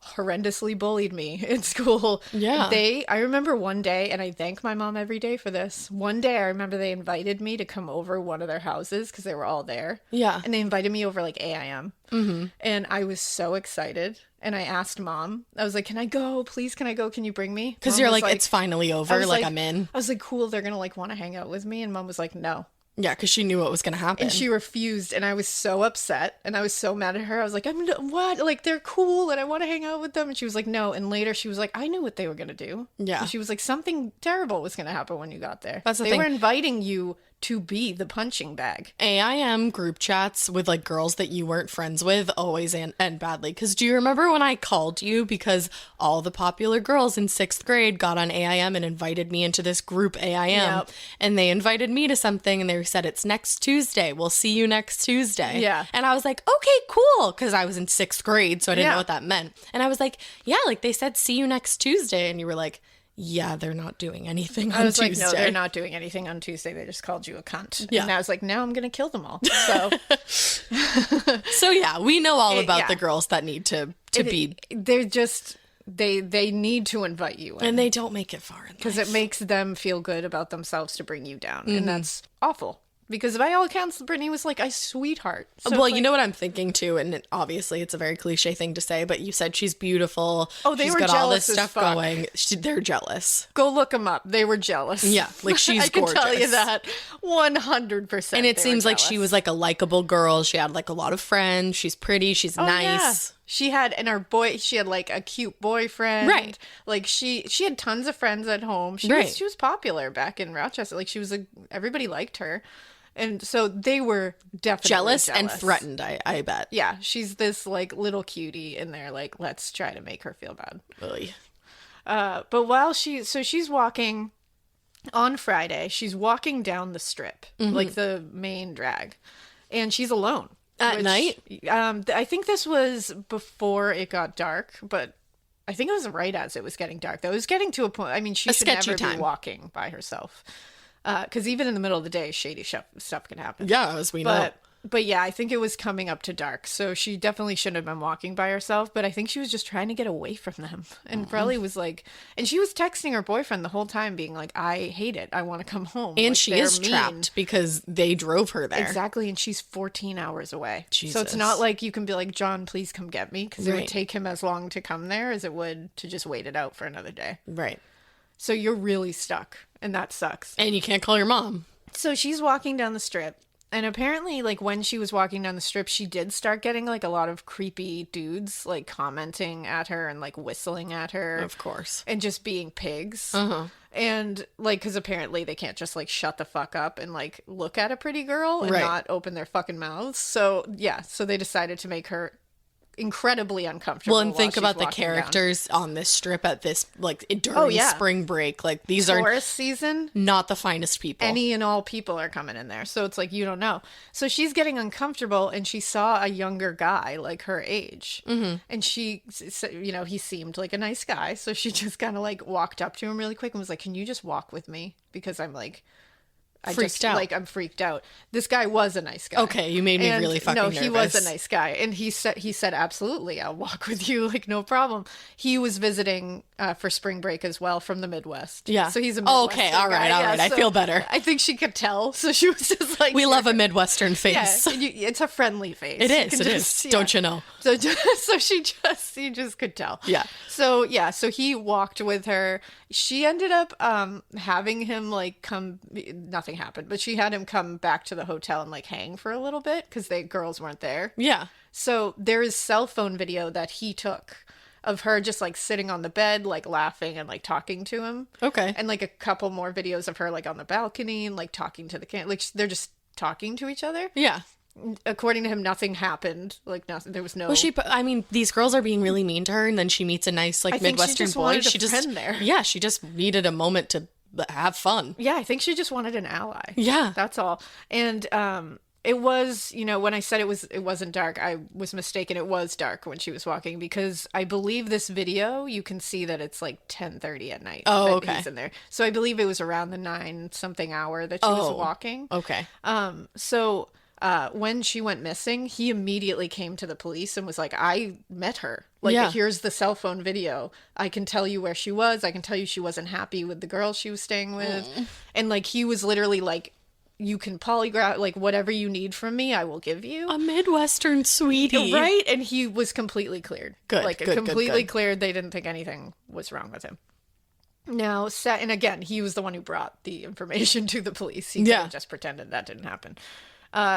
horrendously bullied me in school. Yeah. I remember one day, and I thank my mom every day for this. One day I remember they invited me to come over one of their houses because they were all there. Yeah. And they invited me over like 8 a.m. Mm-hmm. And I was so excited. And I asked Mom, I was like, can I go? Please, can I go? Can you bring me? Because Mom you're was like, it's finally over. Like, I'm in. I was like, cool. They're going to like want to hang out with me. And Mom was like, no. Yeah, because she knew what was going to happen. And she refused, and I was so upset, and I was so mad at her. I was like, what? Like, they're cool, and I want to hang out with them. And she was like, no. And later, she was like, I knew what they were going to do. Yeah. And she was like, something terrible was going to happen when you got there. That's the they thing. were inviting you to be the punching bag. AIM group chats with like girls that you weren't friends with always end badly. Because do you remember when I called you because all the popular girls in 6th grade got on AIM and invited me into this group AIM? Yep. And they invited me to something and they said, it's next Tuesday. We'll see you next Tuesday. Yeah. And I was like, okay, cool. Because I was in 6th grade, so I didn't Yeah. know what that meant. And I was like, yeah, like they said, see you next Tuesday. And you were like, yeah, they're not doing anything on I was Tuesday. like, no, they're not doing anything on Tuesday. They just called you a cunt. Yeah. And I was like, now I'm going to kill them all. So So yeah, we know all about yeah. the girls that need to be, they're just, they need to invite you in. and they don't make it far in Because life. it makes them feel good about themselves to bring you down. And that's awful. Because by all accounts, Brittany was like a sweetheart. So well, it's you like, know what I'm thinking too, and obviously it's a very cliche thing to say, but you said she's beautiful. Oh, they she's were got all this jealous as stuff fuck. going. They're jealous. Go look them up. They were jealous. Yeah, like she's I can tell you gorgeous. that 100%. And it they seems were like she jealous. was like a likable girl. She had like a lot of friends. She's pretty. She's Oh, yeah. nice. She had, and her boy, she had like a cute boyfriend. Right. Like she had tons of friends at home. She Right. was popular back in Rochester. Like everybody liked her. And so they were definitely Jealous and threatened, I bet. Yeah, she's this like little cutie, and they're like, let's try to make her feel bad. Really. But while she's walking on Friday, she's walking down the strip, like the main drag, and she's alone At night? I think this was before it got dark, but I think it was right as it was getting dark. Though it was getting to a point. I mean, she A should sketchy never time. be walking by herself, because even in the middle of the day, shady stuff can happen. Yeah, as we know. But yeah, I think it was coming up to dark, so she definitely shouldn't have been walking by herself. But I think she was just trying to get away from them, and probably was like, and she was texting her boyfriend the whole time, being like, "I hate it. I want to come home." And Like, she they're is mean. trapped because they drove her there. Exactly, and she's 14 hours away. So Jesus. it's not like you can be like, "John, please come get me," because it Right. would take him as long to come there as it would to just wait it out for another day. Right. So you're really stuck, and that sucks. And you can't call your mom. So she's walking down the strip, and apparently, like, when she was walking down the strip, she did start getting, like, a lot of creepy dudes, like, commenting at her and, like, whistling at her. Of course. And just being pigs. Uh-huh. And, like, because apparently they can't just, like, shut the fuck up and, like, look at a pretty girl and Right. not open their fucking mouths. So, yeah, so they decided to make her incredibly uncomfortable. Well, and while think she's about the walking down. characters on this strip at this, like, during yeah. spring break. Like, these are Tourist season. not the finest people. Any and all people are coming in there. So it's like, you don't know. So she's getting uncomfortable, and she saw a younger guy, like her age. Mm-hmm. And she, you know, he seemed like a nice guy. So she just kind of like walked up to him really quick and was like, can you just walk with me? Because I'm like, Freaked out. Like, I'm freaked out. This guy was a nice guy. Okay, you made me And really fucking no, he was nervous. a nice guy, and he said absolutely, I'll walk with you, like no problem. He was visiting for spring break as well from the Midwest. Yeah. so he's a Oh, Midwestern okay, all right, guy. all Yeah, right, I so feel better. I think she could tell, so she was just like, We love a Midwestern face. Yeah, and it's a friendly face. It You is, can it just- is. yeah. Don't you know? So she just could tell. Yeah. So he walked with her. She ended up having him like come. Nothing happened, but she had him come back to the hotel and like hang for a little bit because the girls weren't there. Yeah. So there is cell phone video that he took of her just like sitting on the bed, like laughing and like talking to him. Okay. And like a couple more videos of her like on the balcony and like talking to the like they're just talking to each other. Yeah. according to him, nothing happened. Like, nothing. There was no. Well, these girls are being really mean to her, and then she meets a nice, like, I think Midwestern she just boy. wanted a friend there. Yeah, she just needed a moment to have fun. Yeah, I think she just wanted an ally. Yeah. That's all. And it was, when I said it wasn't dark, I was mistaken. It was dark when she was walking, because I believe this video, you can see that it's like 10:30 at night. Oh, that okay. He's in there. So I believe it was around the 9-something hour that she was walking. Okay. So when she went missing, he immediately came to the police and was like, I met her. Like, here's the cell phone video. I can tell you where she was. I can tell you she wasn't happy with the girl she was staying with. And, like, he was literally like, you can polygraph, like, whatever you need from me, I will give you. A Midwestern sweetie. Right? And he was completely cleared. Good, Like, good, completely good. cleared. They didn't think anything was wrong with him. Now, and again, he was the one who brought the information to the police. He could have just pretended that didn't happen.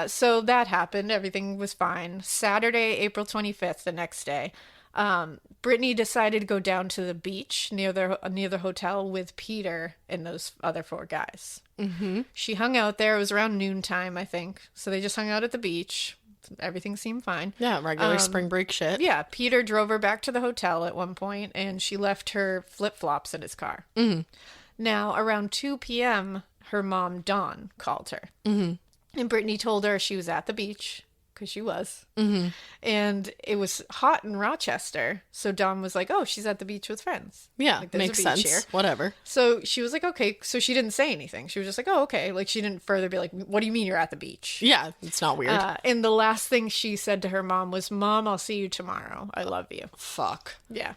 So that happened. Everything was fine. Saturday, April 25th, the next day, Britanee decided to go down to the beach near the hotel with Peter and those other 4 guys. Mm-hmm. She hung out there. It was around noontime, I think. So they just hung out at the beach. Everything seemed fine. Yeah, regular spring break shit. Yeah, Peter drove her back to the hotel at one point, and she left her flip-flops in his car. Mm-hmm. Now, around 2 p.m., her mom, Dawn, called her. Mm-hmm. And Britanee told her she was at the beach, because she was. Mm-hmm. And it was hot in Rochester. So Dawn was like, oh, she's at the beach with friends. Yeah, like, there's makes a beach sense. here. Whatever. So she was like, okay. So she didn't say anything. She was just like, oh, okay. Like, she didn't further be like, what do you mean you're at the beach? Yeah, it's not weird. And the last thing she said to her mom was, Mom, I'll see you tomorrow. I love you. Fuck. Yeah.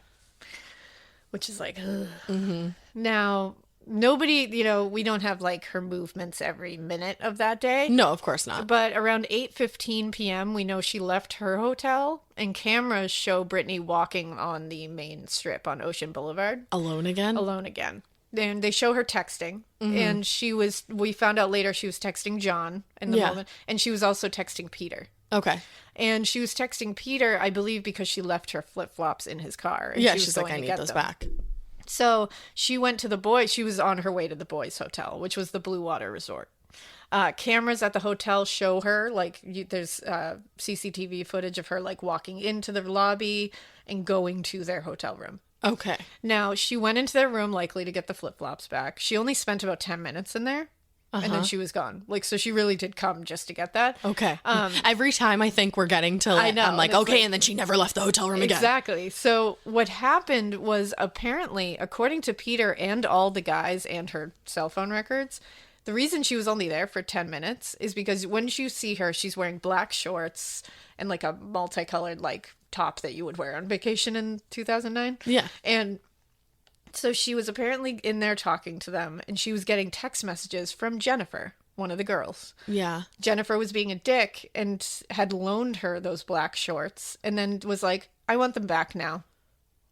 Which is like, ugh. Mm-hmm. Now, nobody, we don't have like her movements every minute of that day. No, of course not. But around 8:15 p.m., we know she left her hotel, and cameras show Britanee walking on the main strip on Ocean Boulevard. Alone again? Alone again. And they show her texting. And we found out later she was texting John in the moment. And she was also texting Peter. Okay. And she was texting Peter, I believe, because she left her flip-flops in his car. And She's like, I need those back. So she went to the boys. She was on her way to the boys' hotel, which was the Blue Water Resort. Cameras at the hotel show her, like, there's CCTV footage of her, like, walking into the lobby and going to their hotel room. Okay. Now, she went into their room, likely to get the flip-flops back. She only spent about 10 minutes in there. And then she was gone. Like, so she really did come just to get that. Okay. Every time I think we're getting to, I know, I'm like, and okay, like, and then she never left the hotel room again. Exactly. So what happened was, apparently, according to Peter and all the guys and her cell phone records, the reason she was only there for 10 minutes is because when you see her, she's wearing black shorts and like a multicolored like top that you would wear on vacation in 2009. Yeah. And so she was apparently in there talking to them, and she was getting text messages from Jennifer, one of the girls. Yeah. Jennifer was being a dick and had loaned her those black shorts and then was like, I want them back now.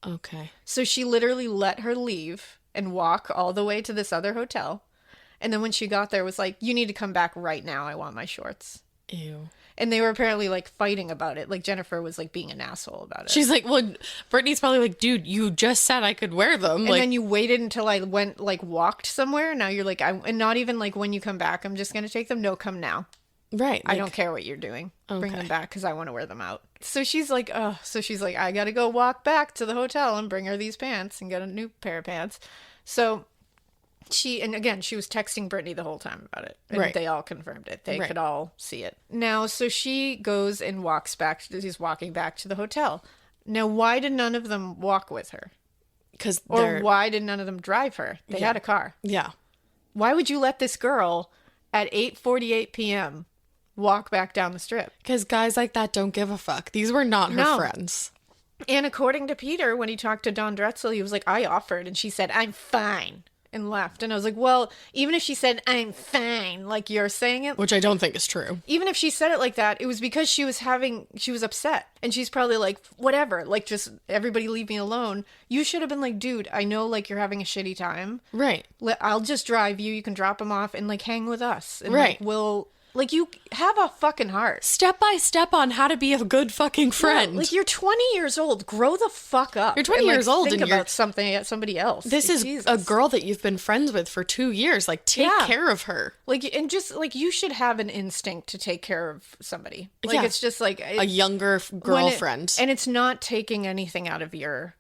Okay. So she literally let her leave and walk all the way to this other hotel. And then when she got there, was like, you need to come back right now. I want my shorts. Ew. And they were apparently like fighting about it. Like Jennifer was like being an asshole about it. She's like, well, Brittany's probably like, dude, you just said I could wear them. And like, then you waited until I went like walked somewhere. Now you're like, and not even like when you come back, I'm just going to take them. No, come now. right. I like- don't care what you're doing. Bring Okay. them back because I want to wear them out. So she's like, I got to go walk back to the hotel and bring her these pants and get a new pair of pants. So she was texting Britanee the whole time about it. And Right. they all confirmed it. They Right. could all see it. Now, so she goes and walks back. She's walking back to the hotel. Now, why did none of them walk with her? Because Or why did none of them drive her? They had a car. Yeah. Why would you let this girl at 8:48 p.m. walk back down the strip? Because guys like that don't give a fuck. These were not her No. friends. And according to Peter, when he talked to Dawn Drexel, he was like, I offered. And she said, I'm fine. And left. And I was like, well, even if she said, I'm fine, like you're saying it, Which I don't think is true. even if she said it like that, it was because she was upset. And she's probably like, whatever, like just everybody leave me alone. You should have been like, dude, I know like you're having a shitty time. Right. I'll just drive you. You can drop him off and like hang with us. And Right. like, we'll Like, you have a fucking heart. Step by step on how to be a good fucking friend. Yeah, like, you're 20 years old. Grow the fuck up. You're 20 years old think and about somebody else. This like, is Jesus. a girl that you've been friends with for 2 years. Like, take care of her. Like, and just, like, you should have an instinct to take care of somebody. Like, it's just, like... a younger girlfriend. And it's not taking anything out of you're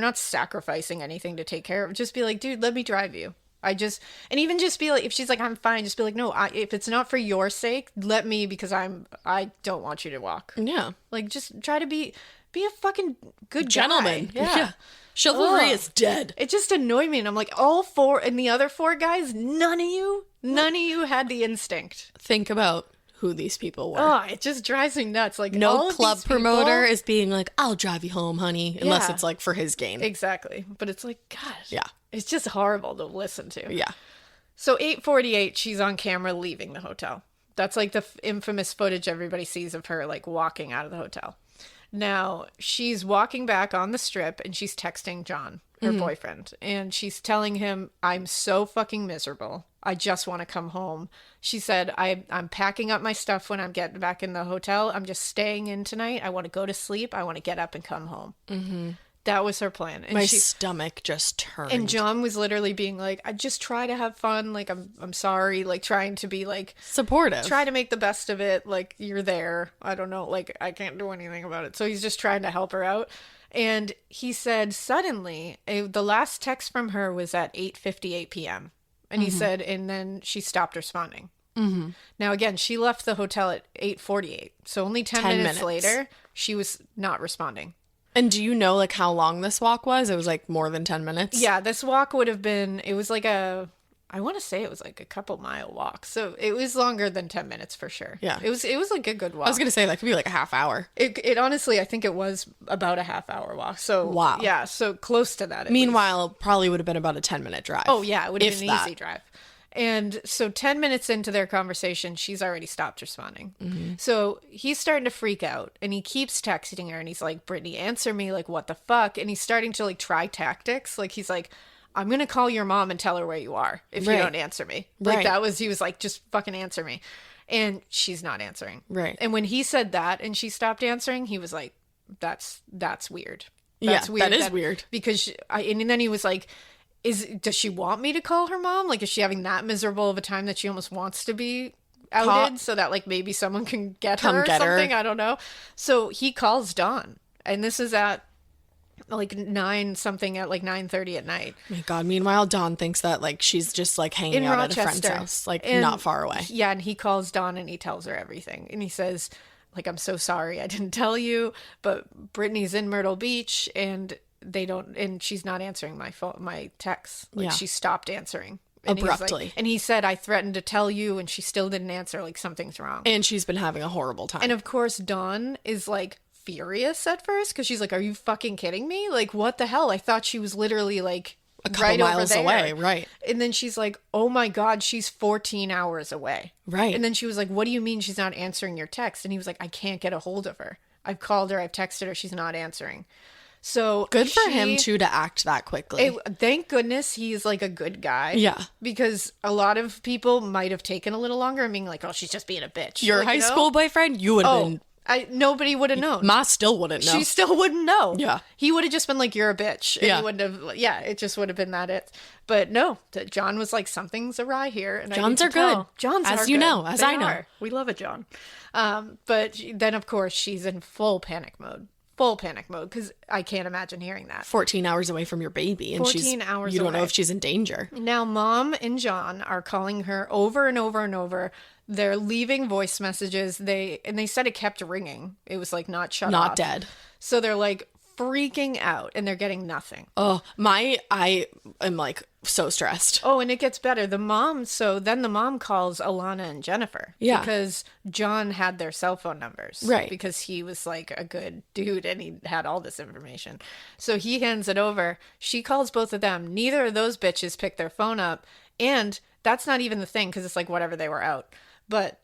not sacrificing anything to take care of. Just be like, dude, let me drive you. And even just be like, if she's like, I'm fine, just be like, no, if it's not for your sake, let me, because I don't want you to walk. Yeah. Like, just try to be a fucking good gentleman. Guy. Yeah. Chivalry is dead. It just annoyed me. And I'm like, all four, and the other four guys, none of you had the instinct. Think about who these people were. Oh, it just drives me nuts. Like, no club promoter is being like, I'll drive you home, honey, unless it's like for his gain. Exactly. But it's like, gosh. Yeah. It's just horrible to listen to. Yeah. So 8:48, she's on camera leaving the hotel. That's like the infamous footage everybody sees of her, like, walking out of the hotel. Now, she's walking back on the strip and she's texting John, her boyfriend. And she's telling him, I'm so fucking miserable. I just want to come home. She said, I'm packing up my stuff when I'm getting back in the hotel. I'm just staying in tonight. I want to go to sleep. I want to get up and come home. Mm-hmm. That was her plan. And my stomach just turned. And John was literally being like, I just try to have fun. Like, I'm sorry. Like, trying to be, like... supportive. Try to make the best of it. Like, you're there. I don't know. Like, I can't do anything about it. So he's just trying to help her out. And he said, suddenly, the last text from her was at 8:58 p.m. And he said, and then she stopped responding. Mm-hmm. Now, again, she left the hotel at 8:48. So only 10 minutes later, she was not responding. And do you know, like, how long this walk was? It was, like, more than 10 minutes? Yeah, this walk would have been, it was like I want to say it was like a couple mile walk. So it was longer than 10 minutes for sure. Yeah. It was like a good walk. I was going to say, that could be like a half hour. It honestly, I think it was about a half hour walk. So, wow. Yeah, so close to that. Meanwhile, probably would have been about a 10-minute drive. Oh, yeah, it would have been an that. easy drive. And so 10 minutes into their conversation, she's already stopped responding. Mm-hmm. So he's starting to freak out and he keeps texting her and he's like, Brittany, answer me. Like, what the fuck? And he's starting to, like, try tactics. Like, he's like, I'm going to call your mom and tell her where you are if you don't answer me. Like, he was like, just fucking answer me. And she's not answering. Right. And when he said that and she stopped answering, he was like, that's weird. That's weird. That is weird. Because and then he was like, does she want me to call her mom? Like, is she having that miserable of a time that she almost wants to be outed so that, like, maybe someone can get her or something? I don't know. So he calls Dawn, and this is at like 9:30 at night. Oh my God. Meanwhile, Dawn thinks that, like, she's just, like, hanging out at a friend's house, like, not far away. Yeah, and he calls Dawn and he tells her everything. And he says, like, I'm so sorry I didn't tell you, but Brittany's in Myrtle Beach and she's not answering my phone, my texts. Like, she stopped answering. And abruptly. And he said, I threatened to tell you and she still didn't answer. Like, something's wrong. And she's been having a horrible time. And of course, Dawn is, like, furious at first because she's like, are you fucking kidding me? Like, what the hell? I thought she was literally, like, a couple miles away. Right. And then she's like, oh my God, she's 14 hours away. Right. And then she was like, what do you mean she's not answering your text? And he was like, I can't get a hold of her. I've called her. I've texted her. She's not answering. So good for him too to act that quickly. Thank goodness he's, like, a good guy. Yeah. Because a lot of people might have taken a little longer and being like, oh, she's just being a bitch. Your like, high school boyfriend, you would have been. Nobody would have known. Ma still wouldn't know. She still wouldn't know. Yeah. He would have just been like, you're a bitch. And he wouldn't have, it just would have been that it. But no, John was like, something's awry here. And Johns are good. Johns as are you good. know, as I know. Are. We love a John. But then, of course, she's in full panic mode. Full panic mode, because I can't imagine hearing that. 14 hours away from your baby. And 14 hours you don't away. know if she's in danger. Now, Mom and John are calling her over and over and over. They're leaving voice messages. They said it kept ringing. It was like not shut off. Not dead. So they're like freaking out and they're getting nothing. Oh, I am like so stressed. Oh, and it gets better. Then the mom calls Alanna and Jennifer. Yeah. Because John had their cell phone numbers. Right. Because he was like a good dude and he had all this information. So he hands it over. She calls both of them. Neither of those bitches pick their phone up. And that's not even the thing, because it's like whatever, they were out. But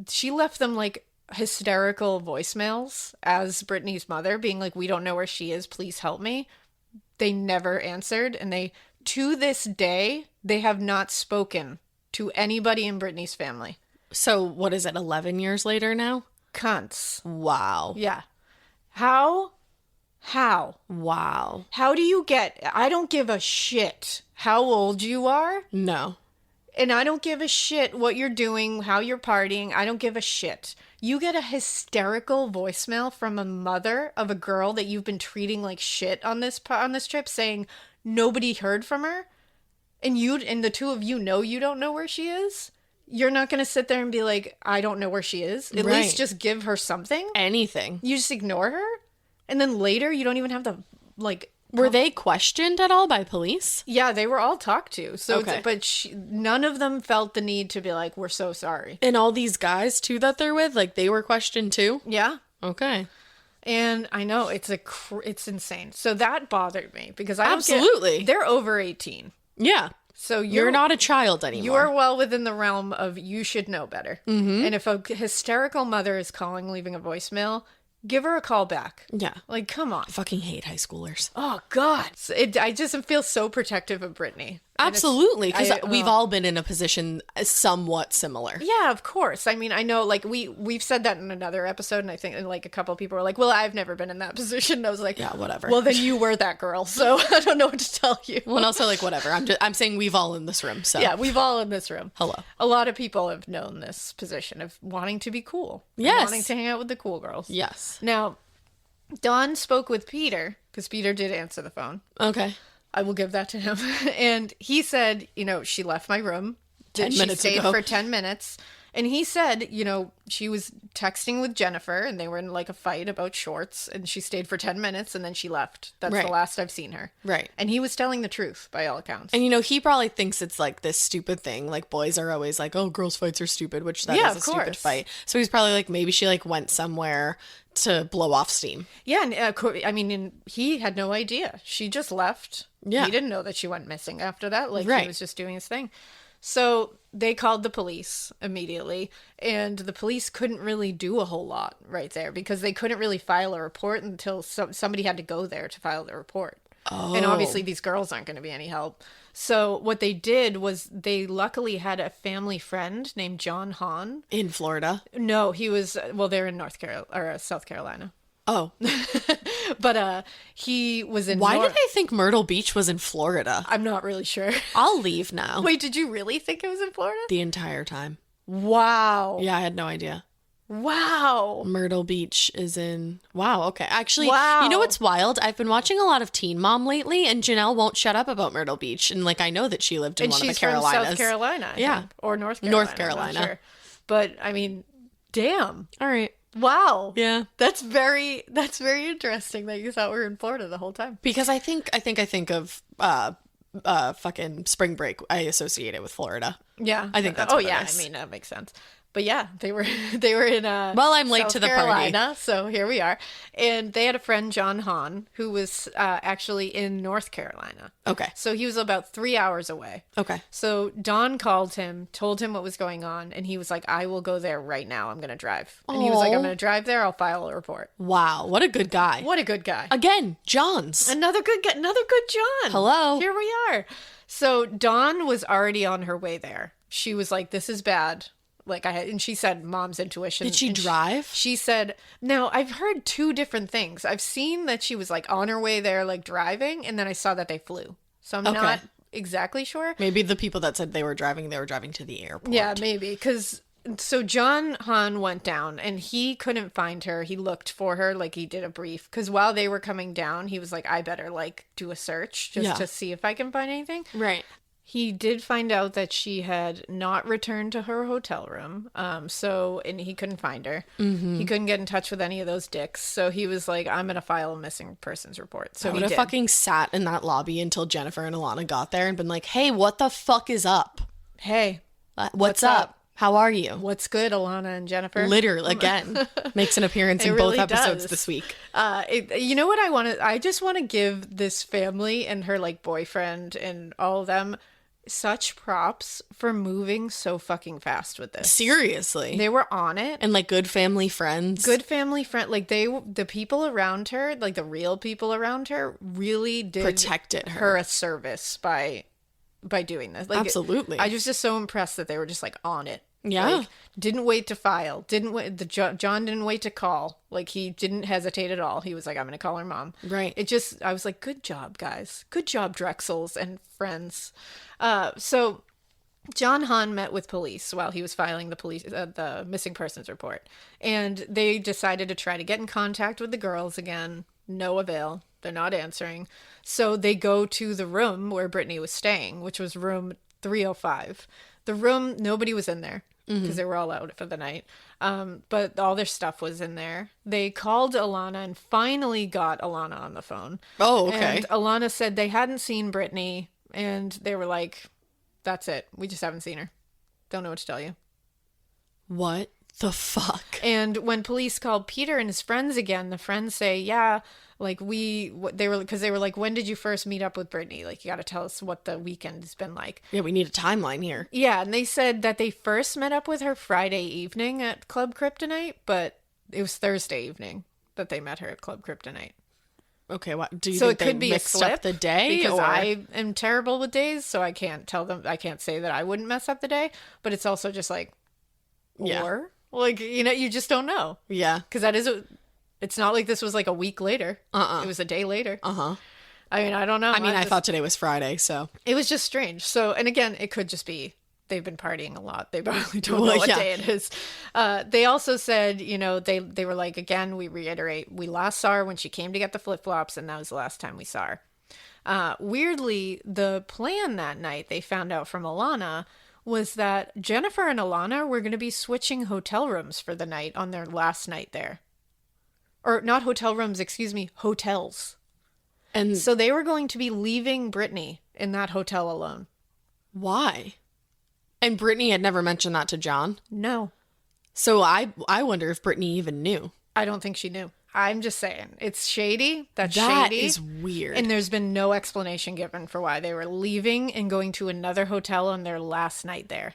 she left them like hysterical voicemails as Brittany's mother, being like, we don't know where she is, please help me. They never answered, and to this day, they have not spoken to anybody in Brittany's family. So what is it, 11 years later now? Cunts. Wow. Yeah. How? Wow. How do you get... I don't give a shit how old you are. No. And I don't give a shit what you're doing, how you're partying. I don't give a shit. You get a hysterical voicemail from a mother of a girl that you've been treating like shit on this trip, saying nobody heard from her, and the two of you know you don't know where she is. You're not going to sit there and be like, I don't know where she is. At least just give her something. Anything. You just ignore her, and then later you don't even have to like. Were they questioned at all by police? Yeah, they were all talked to. So, Okay. but none of them felt the need to be like, we're so sorry. And all these guys, too, that they're with, like, they were questioned, too? Yeah. Okay. And I know it's insane. So that bothered me because I Absolutely. they're over 18. Yeah. So You're not a child anymore. You are well within the realm of you should know better. Mm-hmm. And if a hysterical mother is calling, leaving a voicemail, give her a call back. Yeah. Like, come on. I fucking hate high schoolers. Oh, God. I just feel so protective of Britanee. Absolutely, because we've all been in a position somewhat similar. Yeah, of course. I mean, I know, like, we've said that in another episode, and I think, like, a couple of people were like, well, I've never been in that position. And I was like, Yeah, whatever. Well, then you were that girl, so I don't know what to tell you. Well, and also, like, whatever. I'm saying we've all in this room, so. Yeah, we've all in this room. Hello. A lot of people have known this position of wanting to be cool. Yes. Wanting to hang out with the cool girls. Yes. Now, Dawn spoke with Peter, because Peter did answer the phone. Okay. I will give that to him. And he said, she left my room. 10 she minutes stayed ago. for 10 minutes. And he said, she was texting with Jennifer and they were in like a fight about shorts and she stayed for 10 minutes and then she left. That's Right. the last I've seen her. Right. And he was telling the truth by all accounts. And, he probably thinks it's like this stupid thing. Like, boys are always like, oh, girls' fights are stupid, which that Yeah, is a of stupid course. fight. So he's probably like, maybe she like went somewhere to blow off steam. Yeah, and he had no idea. She just left. Yeah. He didn't know that she went missing after that. Like, Right. he was just doing his thing. So they called the police immediately, and the police couldn't really do a whole lot right there because they couldn't really file a report until somebody had to go there to file the report. Oh. And obviously these girls aren't going to be any help. So what they did was they luckily had a family friend named John Hahn. In Florida. No, he was, they're in South Carolina. Oh. But he was in Why did I think Myrtle Beach was in Florida? I'm not really sure. I'll leave now. Wait, did you really think it was in Florida? The entire time. Wow. Yeah, I had no idea. Wow. Myrtle Beach is in... Wow, okay. Actually, Wow. You know what's wild? I've been watching a lot of Teen Mom lately, and Janelle won't shut up about Myrtle Beach. And, I know that she lived in And one of the she's from Carolinas. South Carolina. I Yeah. think. Or North Carolina. North I'm Carolina. not sure. But, damn. All right. Wow. Yeah. That's very interesting that you thought we were in Florida the whole time. Because I think of fucking spring break. I associate it with Florida. Yeah. I think that's what it yeah. is. That makes sense. But yeah, they were in Well, I'm late South to the Carolina, party. so here we are. And they had a friend, John Hahn, who was actually in North Carolina. Okay. So he was about 3 hours away. Okay. So Dawn called him, told him what was going on, and he was like, I will go there right now. I'm going to drive. And he was like, I'm going to drive there. I'll file a report. Wow. What a good guy. What a good guy. Again, Johns. Another good John. Hello. Here we are. So Dawn was already on her way there. She was like, this is bad. And she said mom's intuition. Did she And drive? She said, no, I've heard two different things. I've seen that she was on her way there, driving, and then I saw that they flew. So I'm not exactly sure. Maybe the people that said they were driving to the airport. Yeah, maybe. So John Hahn went down and he couldn't find her. He looked for her, he did a brief. Because while they were coming down, he was like, I better do a search just to see if I can find anything. Right. He did find out that she had not returned to her hotel room. And he couldn't find her. Mm-hmm. He couldn't get in touch with any of those dicks. So he was like, I'm going to file a missing persons report. So I he would have did. fucking sat in that lobby until Jennifer and Alanna got there and been like, hey, what the fuck is up? Hey, What's up? How are you? what's good, Alanna and Jennifer? Literally, again, makes an appearance It in really both episodes does. this week. You know what I want to? I just want to give this family and her boyfriend and all of them such props for moving so fucking fast with this. Seriously. They were on it. And good family friends. Good family friend. The people around her, the real people around her, really did Protected her. a service by doing this. Absolutely. I was just so impressed that they were just on it. Yeah. Like, didn't wait to file. John didn't wait to call. Like, he didn't hesitate at all. He was like, I'm going to call her mom. Right. I was like, good job, guys. Good job, Drexels and friends. So John Hahn met with police while he was filing the missing persons report. And they decided to try to get in contact with the girls again. No avail. They're not answering. So they go to the room where Britanee was staying, which was room 305. The room, nobody was in there because they were all out for the night. But all their stuff was in there. They called Alanna and finally got Alanna on the phone. Oh, okay. And Alanna said they hadn't seen Britanee, and they were like, that's it. We just haven't seen her. Don't know what to tell you. What the fuck? And when police called Peter and his friends again, the friends say, yeah, like they were like, when did you first meet up with Britanee? Like, you got to tell us what the weekend has been like. Yeah, we need a timeline here. Yeah, and they said that they first met up with her Friday evening at Club Kryptonite, but it was Thursday evening that they met her at Club Kryptonite. Okay, what do you So think it could they be a mixed slip up the day? because or... I am terrible with days, so I can't tell them. I can't say that I wouldn't mess up the day, but it's also just like, Yeah. or like, you know, you just don't know. Yeah. Because it's not like this was like a week later. It was a day later. I mean, I don't know. I thought today was Friday, so it was just strange. So, and again, it could just be they've been partying a lot. They probably don't know what day it is. They also said, you know, they were like, again, we reiterate, we last saw her when she came to get the flip-flops, and that was the last time we saw her. Weirdly, the plan that night, they found out from Alanna, was that Jennifer and Alanna were going to be switching hotel rooms for the night on their last night there. Or not hotel rooms, excuse me, hotels. and So they were going to be leaving Britanee in that hotel alone. why? And Britanee had never mentioned that to John. No, So I wonder if Britanee even knew. I don't think she knew. I'm just saying. It's shady. That's That shady. is weird. And there's been no explanation given for why they were leaving and going to another hotel on their last night there.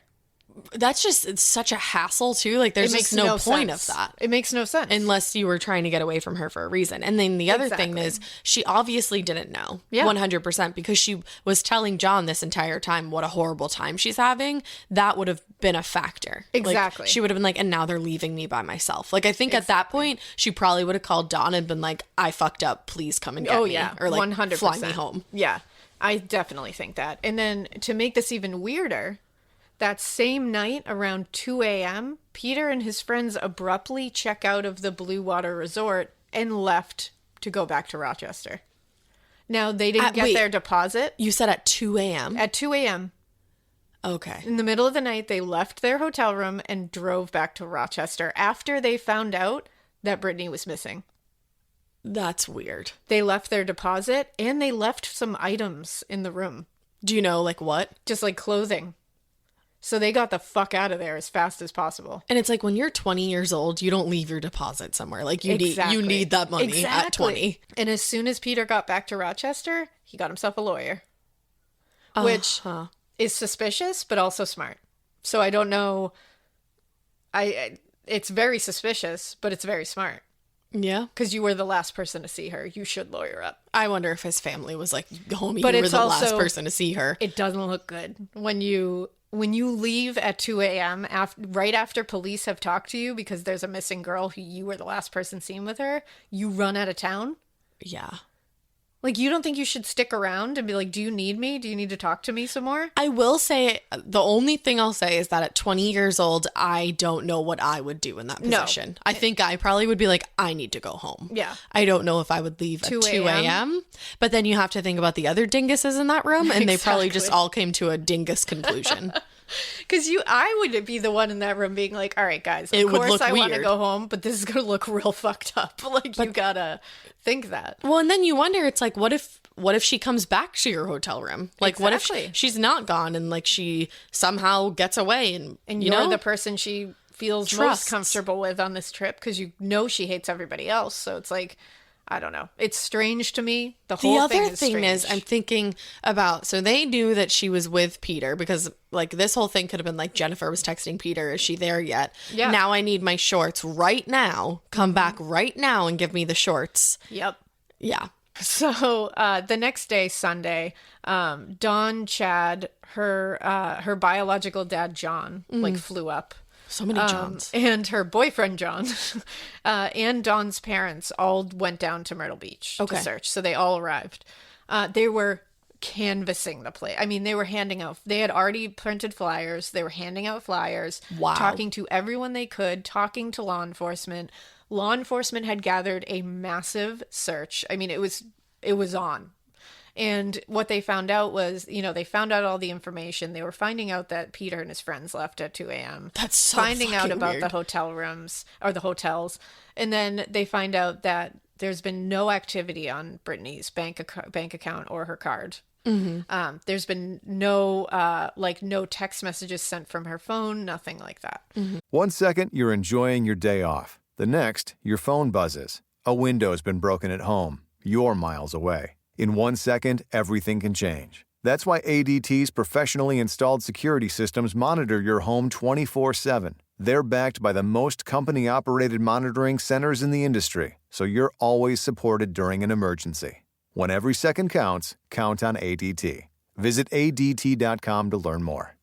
That's just, it's such a hassle too. Like there's It just makes no point sense. of that. It makes no sense. Unless you were trying to get away from her for a reason. And then the other thing Exactly. is she obviously didn't know. Yeah. 100%, because she was telling John this entire time what a horrible time she's having. That would have been a factor. Like, Exactly. she would have been like, and now they're leaving me by myself. Like I think at that point she probably would have called Dawn and been like, I fucked up, please come and get me. Or like 100%. fly me home. Yeah, I definitely think that. And then to make this even weirder, that same night around 2 a.m., Peter and his friends abruptly check out of the Blue Water Resort and left to go back to Rochester. Now, they didn't get wait. their deposit. You said at 2 a.m.? At 2 a.m., Okay. in the middle of the night, they left their hotel room and drove back to Rochester after they found out that Britanee was missing. That's weird. They left their deposit and they left some items in the room, Do you know like what? just like clothing. So they got the fuck out of there as fast as possible. And it's like when you're 20 years old, you don't leave your deposit somewhere. Like you Exactly. need that money at Exactly. 20. And as soon as Peter got back to Rochester, he got himself a lawyer, which is suspicious, but also smart. So I don't know. It's very suspicious, but it's very smart Yeah. because you were the last person to see her. You should lawyer up. I wonder if his family was like, homie, But you were it's the last also- person to see her. It doesn't look good when you leave at 2 a.m. Right after police have talked to you because there's a missing girl who you were the last person seen with her. You run out of town. Yeah. Like, you don't think you should stick around and be like, do you need me? Do you need to talk to me some more? I will say, the only thing I'll say is that at 20 years old, I don't know what I would do in that No. position. I think I probably would be like, I need to go home. Yeah. I don't know if I would leave at 2 a.m. But then you have to think about the other dinguses in that room, and they probably just Exactly. all came to a dingus conclusion. Because I would be the one in that room being like, all right, guys, It of would course look I want to weird. go home, but this is going to look real fucked up. Like, you gotta think that. Well, and then you wonder, it's like, what if she comes back to your hotel room? Like, what if Exactly. she's not gone and like she somehow gets away and And you you're know the person she feels Trusts. most comfortable with on this trip because you know she hates everybody else. So it's like, I don't know. It's strange to me. The The whole other thing thing is, is, I'm thinking about, so they knew that she was with Peter because, like, this whole thing could have been like Jennifer was texting Peter, is she there yet? Yeah. Now I need my shorts right now. Come back right now and give me the shorts. Yep. Yeah. So the next day, Sunday, Dawn Chad, her biological dad, John, flew up. So many Johns. And her boyfriend, John, and Dawn's parents all went down to Myrtle Beach to search. So they all arrived. They were canvassing the place. I mean, they had already printed flyers. They were handing out flyers, talking to everyone they could, talking to law enforcement. Law enforcement had gathered a massive search. I mean, it was on. And what they found out was, they found out all the information. They were finding out that Peter and his friends left at 2 a.m. That's so finding out about weird. the hotel rooms or the hotels. And then they find out that there's been no activity on Brittanee's bank account or her card. Mm-hmm. There's been no text messages sent from her phone, nothing like that. Mm-hmm. 1 second, you're enjoying your day off. The next, your phone buzzes. A window's been broken at home. You're miles away. In 1 second, everything can change. That's why ADT's professionally installed security systems monitor your home 24/7. They're backed by the most company-operated monitoring centers in the industry, so you're always supported during an emergency. When every second counts, count on ADT. Visit ADT.com to learn more.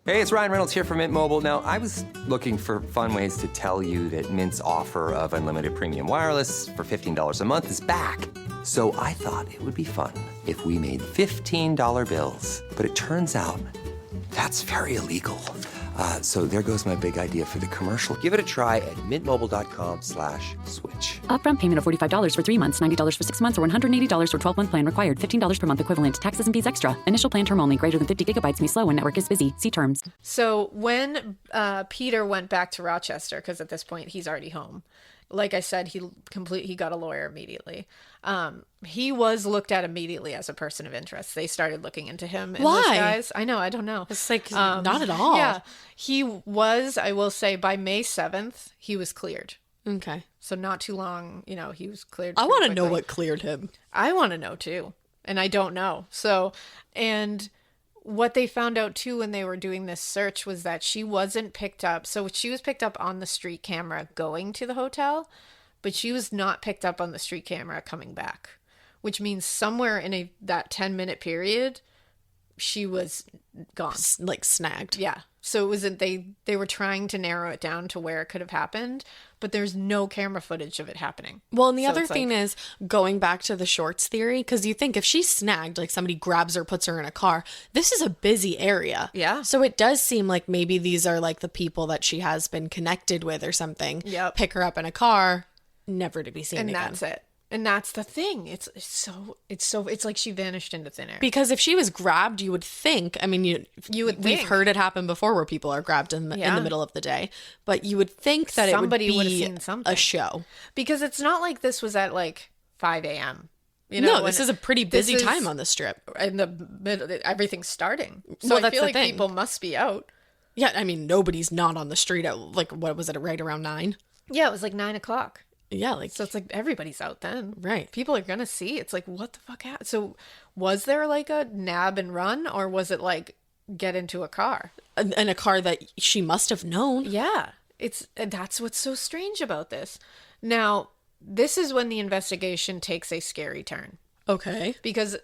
Hey, it's Ryan Reynolds here from Mint Mobile. Now, I was looking for fun ways to tell you that Mint's offer of unlimited premium wireless for $15 a month is back. So I thought it would be fun if we made $15 bills. But it turns out that's very illegal. So there goes my big idea for the commercial. Give it a try at mintmobile.com/switch. Upfront payment of $45 for 3 months, $90 for 6 months, or $180 for 12-month plan required. $15 per month equivalent. Taxes and fees extra. Initial plan term only. Greater than 50 gigabytes may slow when network is busy. See terms. So when Peter went back to Rochester, because at this point he's already home, like I said, he got a lawyer immediately. He was looked at immediately as a person of interest. They started looking into him. And Why? those guys, I know, I don't know. It's like not at all. Yeah, he was. I will say by May 7th, he was cleared. Okay. So not too long, he was cleared. I pretty want to know quickly. what cleared him. I want to know too, and I don't know. So, and what they found out too when they were doing this search was that she wasn't picked up. So she was picked up on the street camera going to the hotel, but she was not picked up on the street camera coming back, which means somewhere in that 10-minute period, she was gone. Like snagged. Yeah. So it wasn't, they were trying to narrow it down to where it could have happened, but there's no camera footage of it happening. Well, and the So other it's thing is going back to the shorts theory, because you think if she's snagged, like somebody grabs her, puts her in a car, this is a busy area. Yeah. So it does seem like maybe these are like the people that she has been connected with or something. Yep. Pick her up in a car, never to be seen and again. that's it. And that's the thing. It's like she vanished into thin air. Because if she was grabbed, you would think, I mean, you would we've think. heard it happen before where people are grabbed in the middle of the day, but you would think that Somebody it would would have be seen something. a show. Because it's not like this was at like 5 a.m. No, this is a pretty busy time on the strip. In the middle, everything's starting. So Well, I that's feel the like thing. people must be out. Yeah, I mean, nobody's not on the street at, like, what was it, right around 9? Yeah, it was like 9 o'clock. Yeah, like, So it's like everybody's out then. Right. People are going to see. It's like, what the fuck happened? So was there like a nab and run, or was it like get into a car? in a car that she must have known. Yeah. That's what's so strange about this. Now, this is when the investigation takes a scary turn. Okay. Because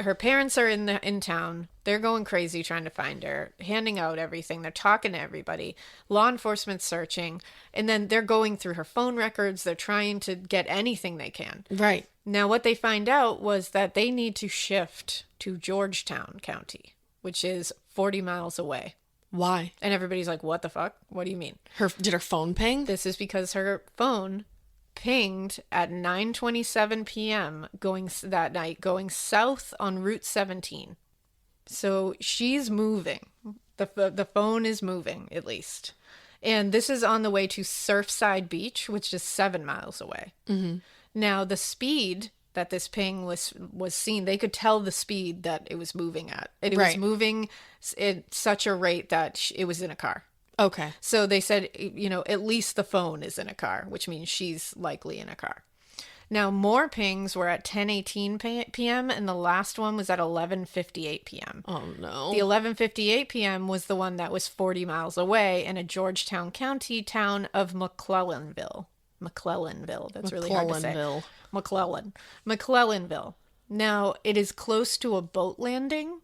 her parents are in town. They're going crazy trying to find her, handing out everything. They're talking to everybody. Law enforcement searching. And then they're going through her phone records. They're trying to get anything they can. Right. Now, what they find out was that they need to shift to Georgetown County, which is 40 miles away. Why? And everybody's like, what the fuck? What do you mean? Did her phone ping? This is because her phone pinged at 9:27 p.m. that night, going south on Route 17. So she's moving. The phone is moving, at least. And this is on the way to Surfside Beach, which is 7 miles away. Mm-hmm. Now, the speed that this ping was seen, they could tell the speed that it was moving at. It was moving at such a rate that it was in a car. Okay. So they said, at least the phone is in a car, which means she's likely in a car. Now, more pings were at 10:18 p.m. and the last one was at 11:58 p.m. Oh, no. The 11:58 p.m. was the one that was 40 miles away in a Georgetown County town of McClellanville. McClellanville. That's really hard to say. McClellanville. McClellanville. Now, it is close to a boat landing.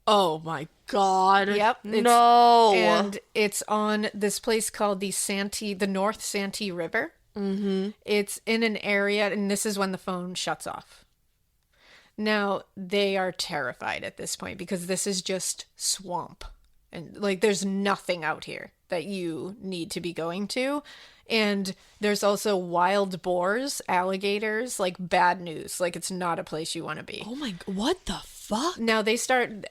Oh my God. Yep. No. And it's on this place called the North Santee River. Mm-hmm. It's in an area, and this is when the phone shuts off. Now, they are terrified at this point because this is just swamp. And, like, there's nothing out here that you need to be going to. And there's also wild boars, alligators, like, bad news. Like, it's not a place you want to be. Oh my, what the fuck? Now, they said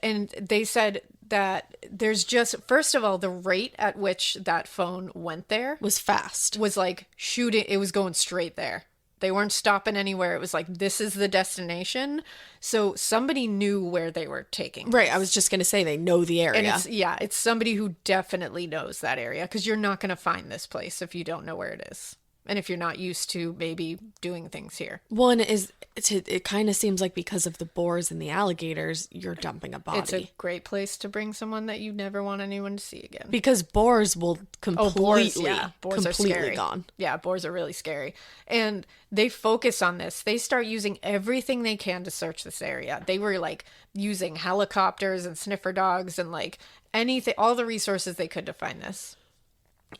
that there's just, first of all, the rate at which that phone went there Was fast. was like shooting, it was going straight there. They weren't stopping anywhere. It was like, this is the destination. So somebody knew where they were taking. Right. I was just going to say they know the area. And it's somebody who definitely knows that area, because you're not going to find this place if you don't know where it is. And if you're not used to maybe doing things here. One is, it kind of seems like because of the boars and the alligators, you're dumping a body. It's a great place to bring someone that you never want anyone to see again. Because boars will completely, boars are scary. Gone. Yeah, boars are really scary. And they focus on this. They start using everything they can to search this area. They were like using helicopters and sniffer dogs and like anything, all the resources they could to find this.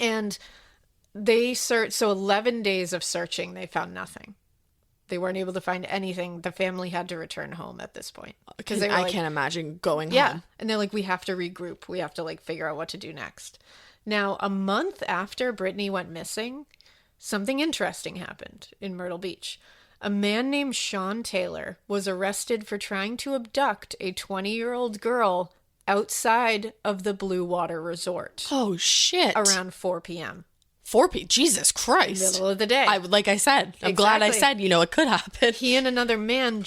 And they searched, so 11 days of searching, they found nothing. They weren't able to find anything. The family had to return home at this point. Because I can't imagine going home. Yeah. And they're like, we have to regroup. We have to like figure out what to do next. Now, a month after Britanee went missing, something interesting happened in Myrtle Beach. A man named Sean Taylor was arrested for trying to abduct a 20-year-old girl outside of the Blue Water Resort. Oh, shit. Around 4 p.m. 4 p.m. Jesus Christ. Middle of the day. Like I said, I'm glad I said, it could happen. He and another man,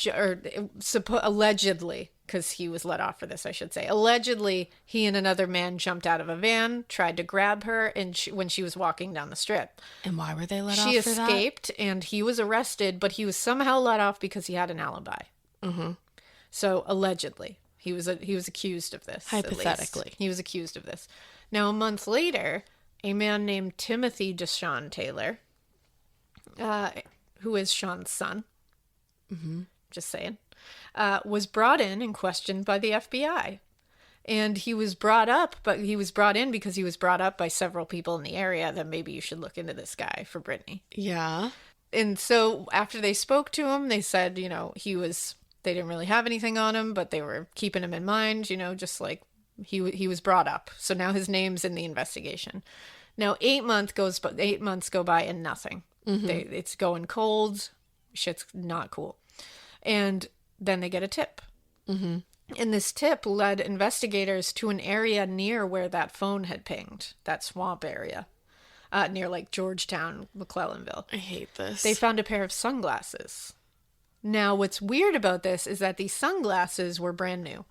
allegedly, because he was let off for this, I should say. Allegedly, he and another man jumped out of a van, tried to grab her, and when she was walking down the strip. And why were they let off She for that? escaped, and he was arrested, but he was somehow let off because he had an alibi. Mm-hmm. So, allegedly, he was accused of this. Hypothetically. He was accused of this. Now, a month later, a man named Timothy DeShawn Taylor, who is Sean's son, just saying, was brought in and questioned by the FBI. And he was brought in because he was brought up by several people in the area that maybe you should look into this guy for Britanee. Yeah. And so after they spoke to him, they said, they didn't really have anything on him, but they were keeping him in mind, just like he was brought up. So now his name's in the investigation. Now 8 months go by and nothing. Mm-hmm. It's going cold. Shit's not cool. And then they get a tip. Mm-hmm. And this tip led investigators to an area near where that phone had pinged, that swamp area, near like Georgetown, McClellanville. I hate this. They found a pair of sunglasses. Now, what's weird about this is that these sunglasses were brand new.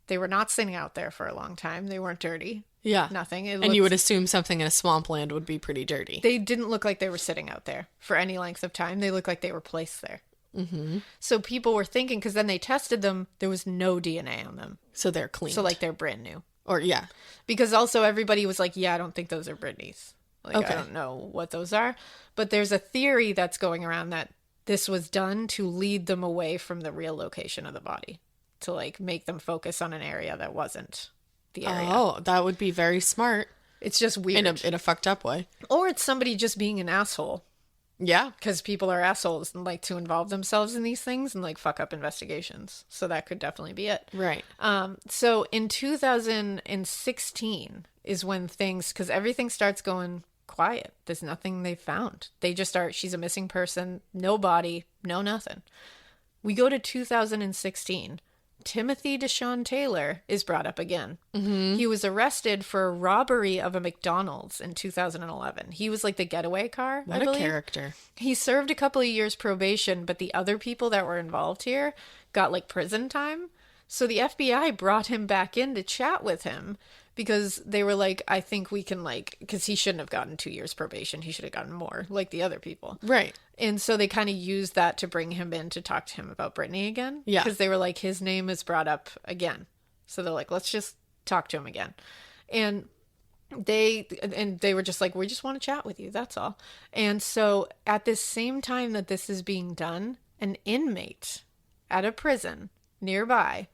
They were not sitting out there for a long time. They weren't dirty. Yeah. Nothing. And you would assume something in a swampland would be pretty dirty. They didn't look like they were sitting out there for any length of time. They looked like they were placed there. Mm-hmm. So people were thinking, because then they tested them, there was no DNA on them. So they're clean. So like they're brand new. Or yeah. Because also everybody was like, yeah, I don't think those are Britanee's. Like, okay. I don't know what those are. But there's a theory that's going around that this was done to lead them away from the real location of the body. To like make them focus on an area that wasn't the area. Oh, that would be very smart. It's just weird. In a fucked up way. Or it's somebody just being an asshole. Yeah. Because people are assholes and like to involve themselves in these things and like fuck up investigations. So that could definitely be it. Right. So in 2016 is when because everything starts going quiet. There's nothing they found. They just she's a missing person, no body, no nothing. We go to 2016. Timothy DeShawn Taylor is brought up again. Mm-hmm. He was arrested for a robbery of a McDonald's in 2011. He was like the getaway car. What a character. He served a couple of years probation, but the other people that were involved here got like prison time. So the FBI brought him back in to chat with him because they were like, I think we can because he shouldn't have gotten 2 years probation. He should have gotten more like the other people. Right. And so they kind of used that to bring him in to talk to him about Britanee again. Yeah. Because they were like, his name is brought up again. So they're like, let's just talk to him again. And they were just like, we just want to chat with you, that's all. And so at this same time that this is being done, an inmate at a prison nearby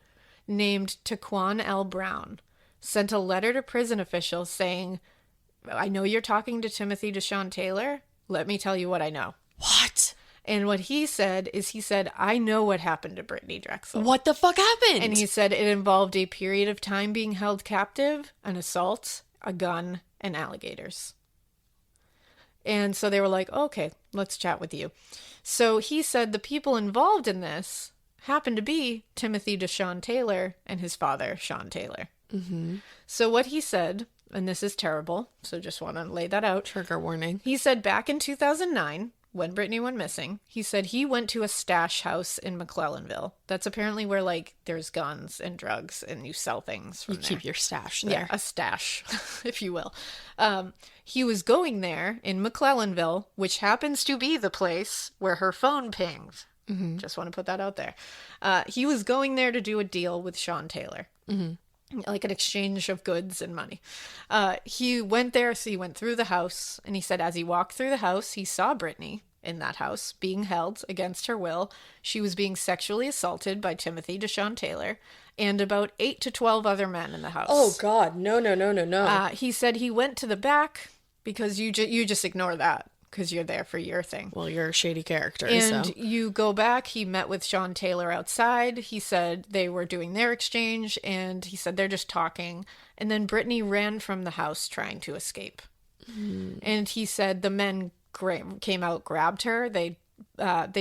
named Taquan L. Brown sent a letter to prison officials saying, I know you're talking to Timothy Deshawn Taylor. Let me tell you what I know. What? And what he said is, I know what happened to Brittanee Drexel. What the fuck happened? And he said it involved a period of time being held captive, an assault, a gun, and alligators. And so they were like, okay, let's chat with you. So he said the people involved in this happened to be Timothy Deshawn Taylor and his father, Sean Taylor. Mm-hmm. So what he said, and this is terrible, so just want to lay that out. Trigger warning. He said back in 2009, when Britanee went missing, he said he went to a stash house in McClellanville. That's apparently where, like, there's guns and drugs and you sell things from You there. keep your stash there. Yeah, a stash, if you will. He was going there in McClellanville, which happens to be the place where her phone pinged. Mm-hmm. Just want to put that out there. He was going there to do a deal with Sean Taylor. Mm-hmm. Like an exchange of goods and money. He went there, so he went through the house, and he said as he walked through the house, he saw Britanee in that house being held against her will. She was being sexually assaulted by Timothy Deshawn Taylor and about 8 to 12 other men in the house. Oh, God. No. He said he went to the back because you just ignore that because you're there for your thing. Well, you're a shady character, And so. you go back, he met with Sean Taylor outside. He said they were doing their exchange, and he said they're just talking. And then Britanee ran from the house trying to escape. Mm. And he said the men came out, grabbed her. They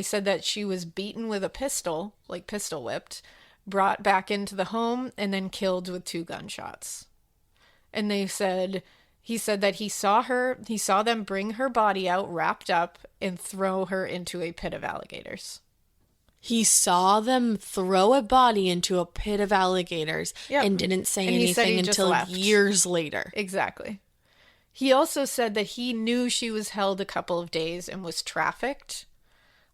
said that she was beaten with a pistol, like pistol whipped, brought back into the home, and then killed with 2 gunshots. And he said that he saw them bring her body out wrapped up and throw her into a pit of alligators. He saw them throw a body into a pit of alligators and didn't say anything until years later. Exactly. He also said that he knew she was held a couple of days and was trafficked,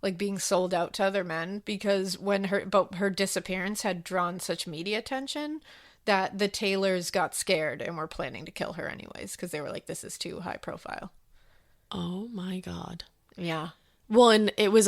like being sold out to other men, because when her disappearance had drawn such media attention that the Taylors got scared and were planning to kill her anyways, because they were like, this is too high profile. Oh my God. Yeah. Well, and it was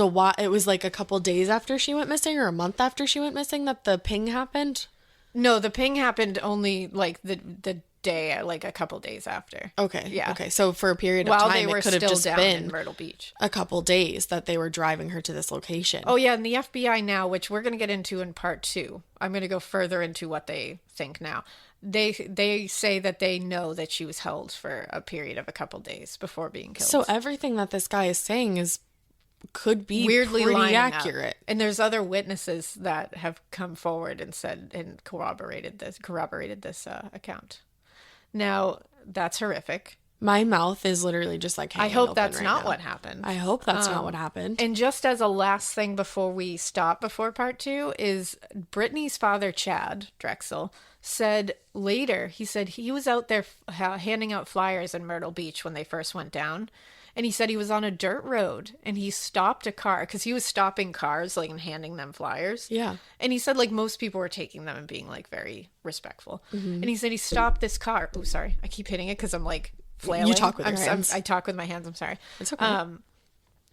like a couple days after she went missing, or a month after she went missing, that the ping happened? No, the ping happened only like the day, like a couple days after. Okay. Yeah. Okay. So for a period of While time, they were it could have still just down been in Myrtle Beach. a couple days that they were driving her to this location. Oh yeah, and the FBI now, which we're going to get into in part 2. I'm going to go further into what they think now. They say that they know that she was held for a period of a couple days before being killed. So everything that this guy is saying could be weirdly pretty accurate. Up. And there's other witnesses that have come forward and said and corroborated this account. Now, that's horrific. My mouth is literally just like hanging I hope open that's right not now. what happened. I hope that's not what happened. And just as a last thing before we stop before part 2 is Brittanee's father, Chad Drexel, said later, he said he was out there handing out flyers in Myrtle Beach when they first went down. And he said he was on a dirt road and he stopped a car because he was stopping cars, like, and handing them flyers. Yeah. And he said, like, most people were taking them and being, like, very respectful. Mm-hmm. And he said he stopped this car. Oh, sorry. I keep hitting it because I'm, like, flailing. You talk with your hands. I talk with my hands. I'm sorry. It's okay.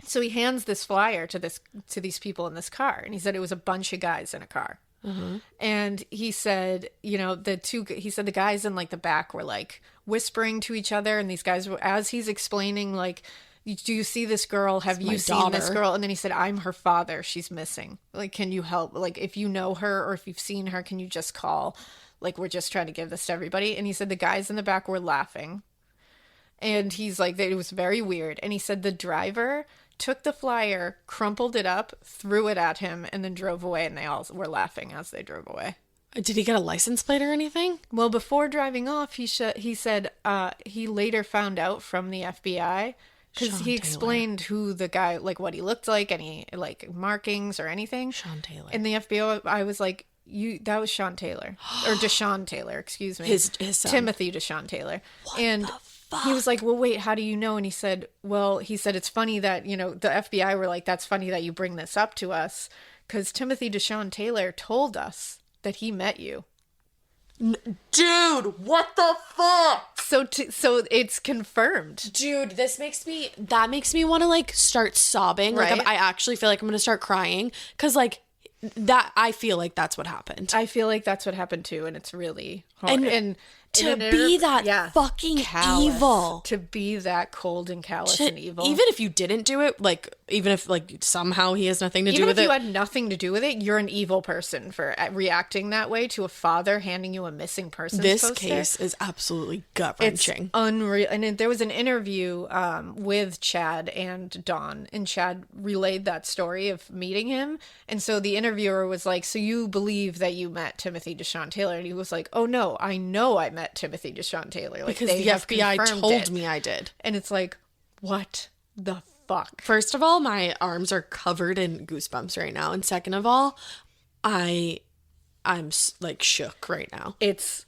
So he hands this flyer to these people in this car. And he said it was a bunch of guys in a car. Mm-hmm. And he said, the guys in, like, the back were, like, whispering to each other, and these guys were, as he's explaining, like, do you see this girl? Have you seen this girl? And then he said, I'm her father. She's missing. Like, can you help? Like, if you know her or if you've seen her, can you just call? Like, we're just trying to give this to everybody. And he said the guys in the back were laughing. And he's like, it was very weird. And he said the driver took the flyer, crumpled it up, threw it at him, and then drove away. And they all were laughing as they drove away. Did he get a license plate or anything? Well, before driving off, he said he later found out from the FBI because he explained who the guy, like, what he looked like, any, like, markings or anything. Sean Taylor. And the FBI was like, that was Sean Taylor. Or Deshawn Taylor, excuse me. His son. Timothy Deshawn Taylor. What and the fuck? He was like, well, wait, how do you know? And he said, it's funny that, the FBI were like, that's funny that you bring this up to us because Timothy Deshawn Taylor told us that he met you. Dude, what the fuck? So it's confirmed. Dude, that makes me want to like start sobbing. Right? Like I actually feel like I'm going to start crying cuz like I feel like that's what happened. I feel like that's what happened too, and it's really hard. And to be that fucking callous, evil. To be that cold and callous and evil. Even if you didn't do it, like, even if, like, somehow he has nothing to do with it. Even if you had nothing to do with it, you're an evil person for reacting that way to a father handing you a missing person poster. This case is absolutely gut-wrenching. It's unreal. And there was an interview with Chad and Dawn, and Chad relayed that story of meeting him. And so the interviewer was like, so you believe that you met Timothy Deshaun Taylor? And he was like, oh, no, I know I met Timothy Deshaun Taylor. Like, because the FBI told me I did. And it's like, what the fuck? First of all, my arms are covered in goosebumps right now. And second of all, I'm like shook right now. It's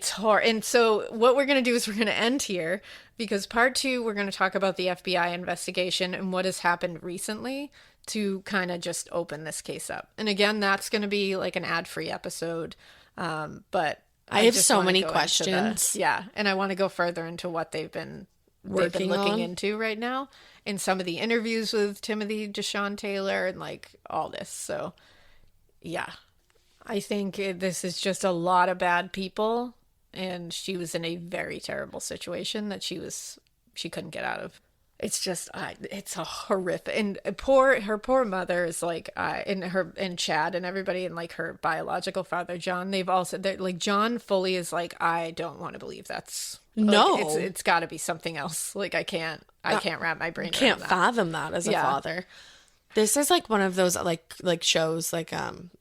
hard. And so what we're going to do is we're going to end here, because part 2, we're going to talk about the FBI investigation and what has happened recently to kind of just open this case up. And again, that's going to be like an ad-free episode. But I have so many questions. And I want to go further into what they've been looking into right now, in some of the interviews with Timothy Deshaun Taylor and like all this. So yeah, I think this is just a lot of bad people, and she was in a very terrible situation that she couldn't get out of. It's just, it's a horrific, and her poor mother is like, and Chad and everybody, and like her biological father, John, they've all said that, like, John fully is like, I don't want to believe that's, no, like, it's got to be something else. Like, I can't wrap my brain around that. Fathom that as a father. This is like one of those like shows, like,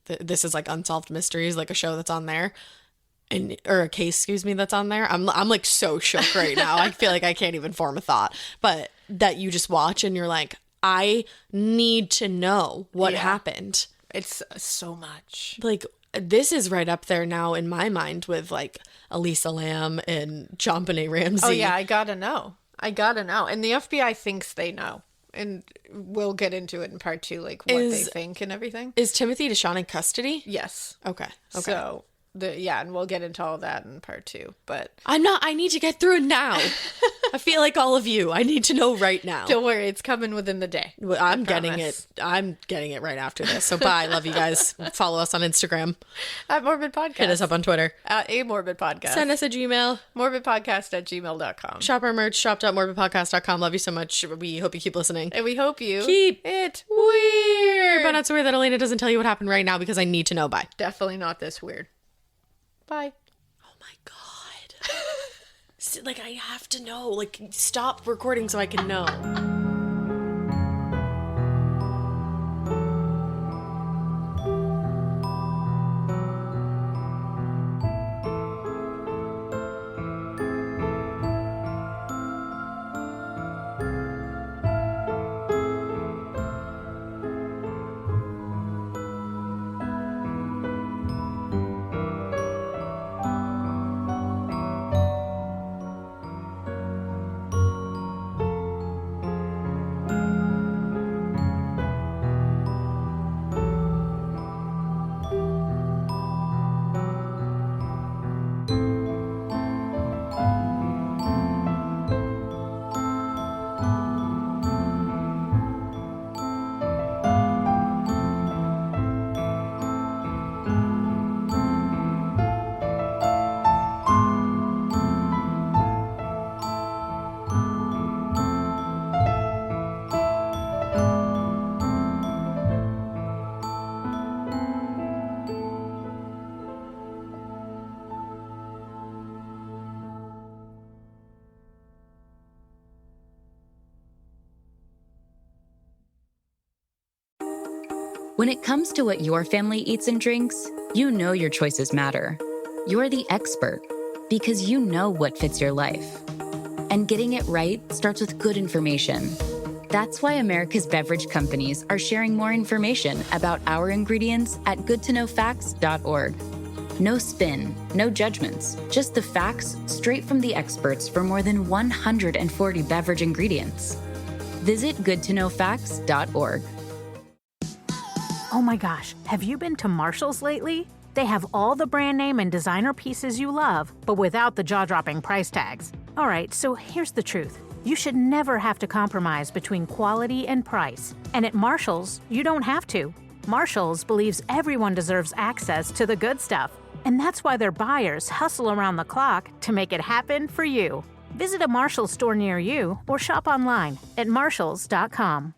this is like Unsolved Mysteries, like a show that's on there. Or a case, that's on there. I'm like so shook right now. I feel like I can't even form a thought. But that you just watch and you're like, I need to know what happened. It's so much. Like, this is right up there now in my mind with like Elisa Lam and JonBenet Ramsey. Oh yeah, I gotta know. And the FBI thinks they know. And we'll get into it in part 2, like what they think and everything. Is Timothy Deshaun in custody? Yes. Okay. So and we'll get into all that in part 2, but I need to get through it now. I feel like all of you, I need to know right now. Don't worry, it's coming within the day. Well, I'm getting it right after this. So bye. Love you guys. Follow us on Instagram at Morbid Podcast. Hit us up on Twitter at A Morbid Podcast. Send us a Gmail, morbidpodcast@gmail.com. Shop our merch, shop.morbidpodcast.com. Love you so much. We hope you keep listening, and we hope you keep it weird, but not so weird that Alaina doesn't tell you what happened right now, because I need to know. Bye. Definitely not this weird. Bye. Oh my God. Like, I have to know. Like, stop recording so I can know. When it comes to what your family eats and drinks, you know your choices matter. You're the expert because you know what fits your life. And getting it right starts with good information. That's why America's beverage companies are sharing more information about our ingredients at goodtoknowfacts.org. No spin, no judgments, just the facts straight from the experts for more than 140 beverage ingredients. Visit goodtoknowfacts.org. Oh my gosh, have you been to Marshall's lately? They have all the brand name and designer pieces you love, but without the jaw-dropping price tags. All right, so here's the truth. You should never have to compromise between quality and price. And at Marshall's, you don't have to. Marshall's believes everyone deserves access to the good stuff. And that's why their buyers hustle around the clock to make it happen for you. Visit a Marshall's store near you or shop online at marshalls.com.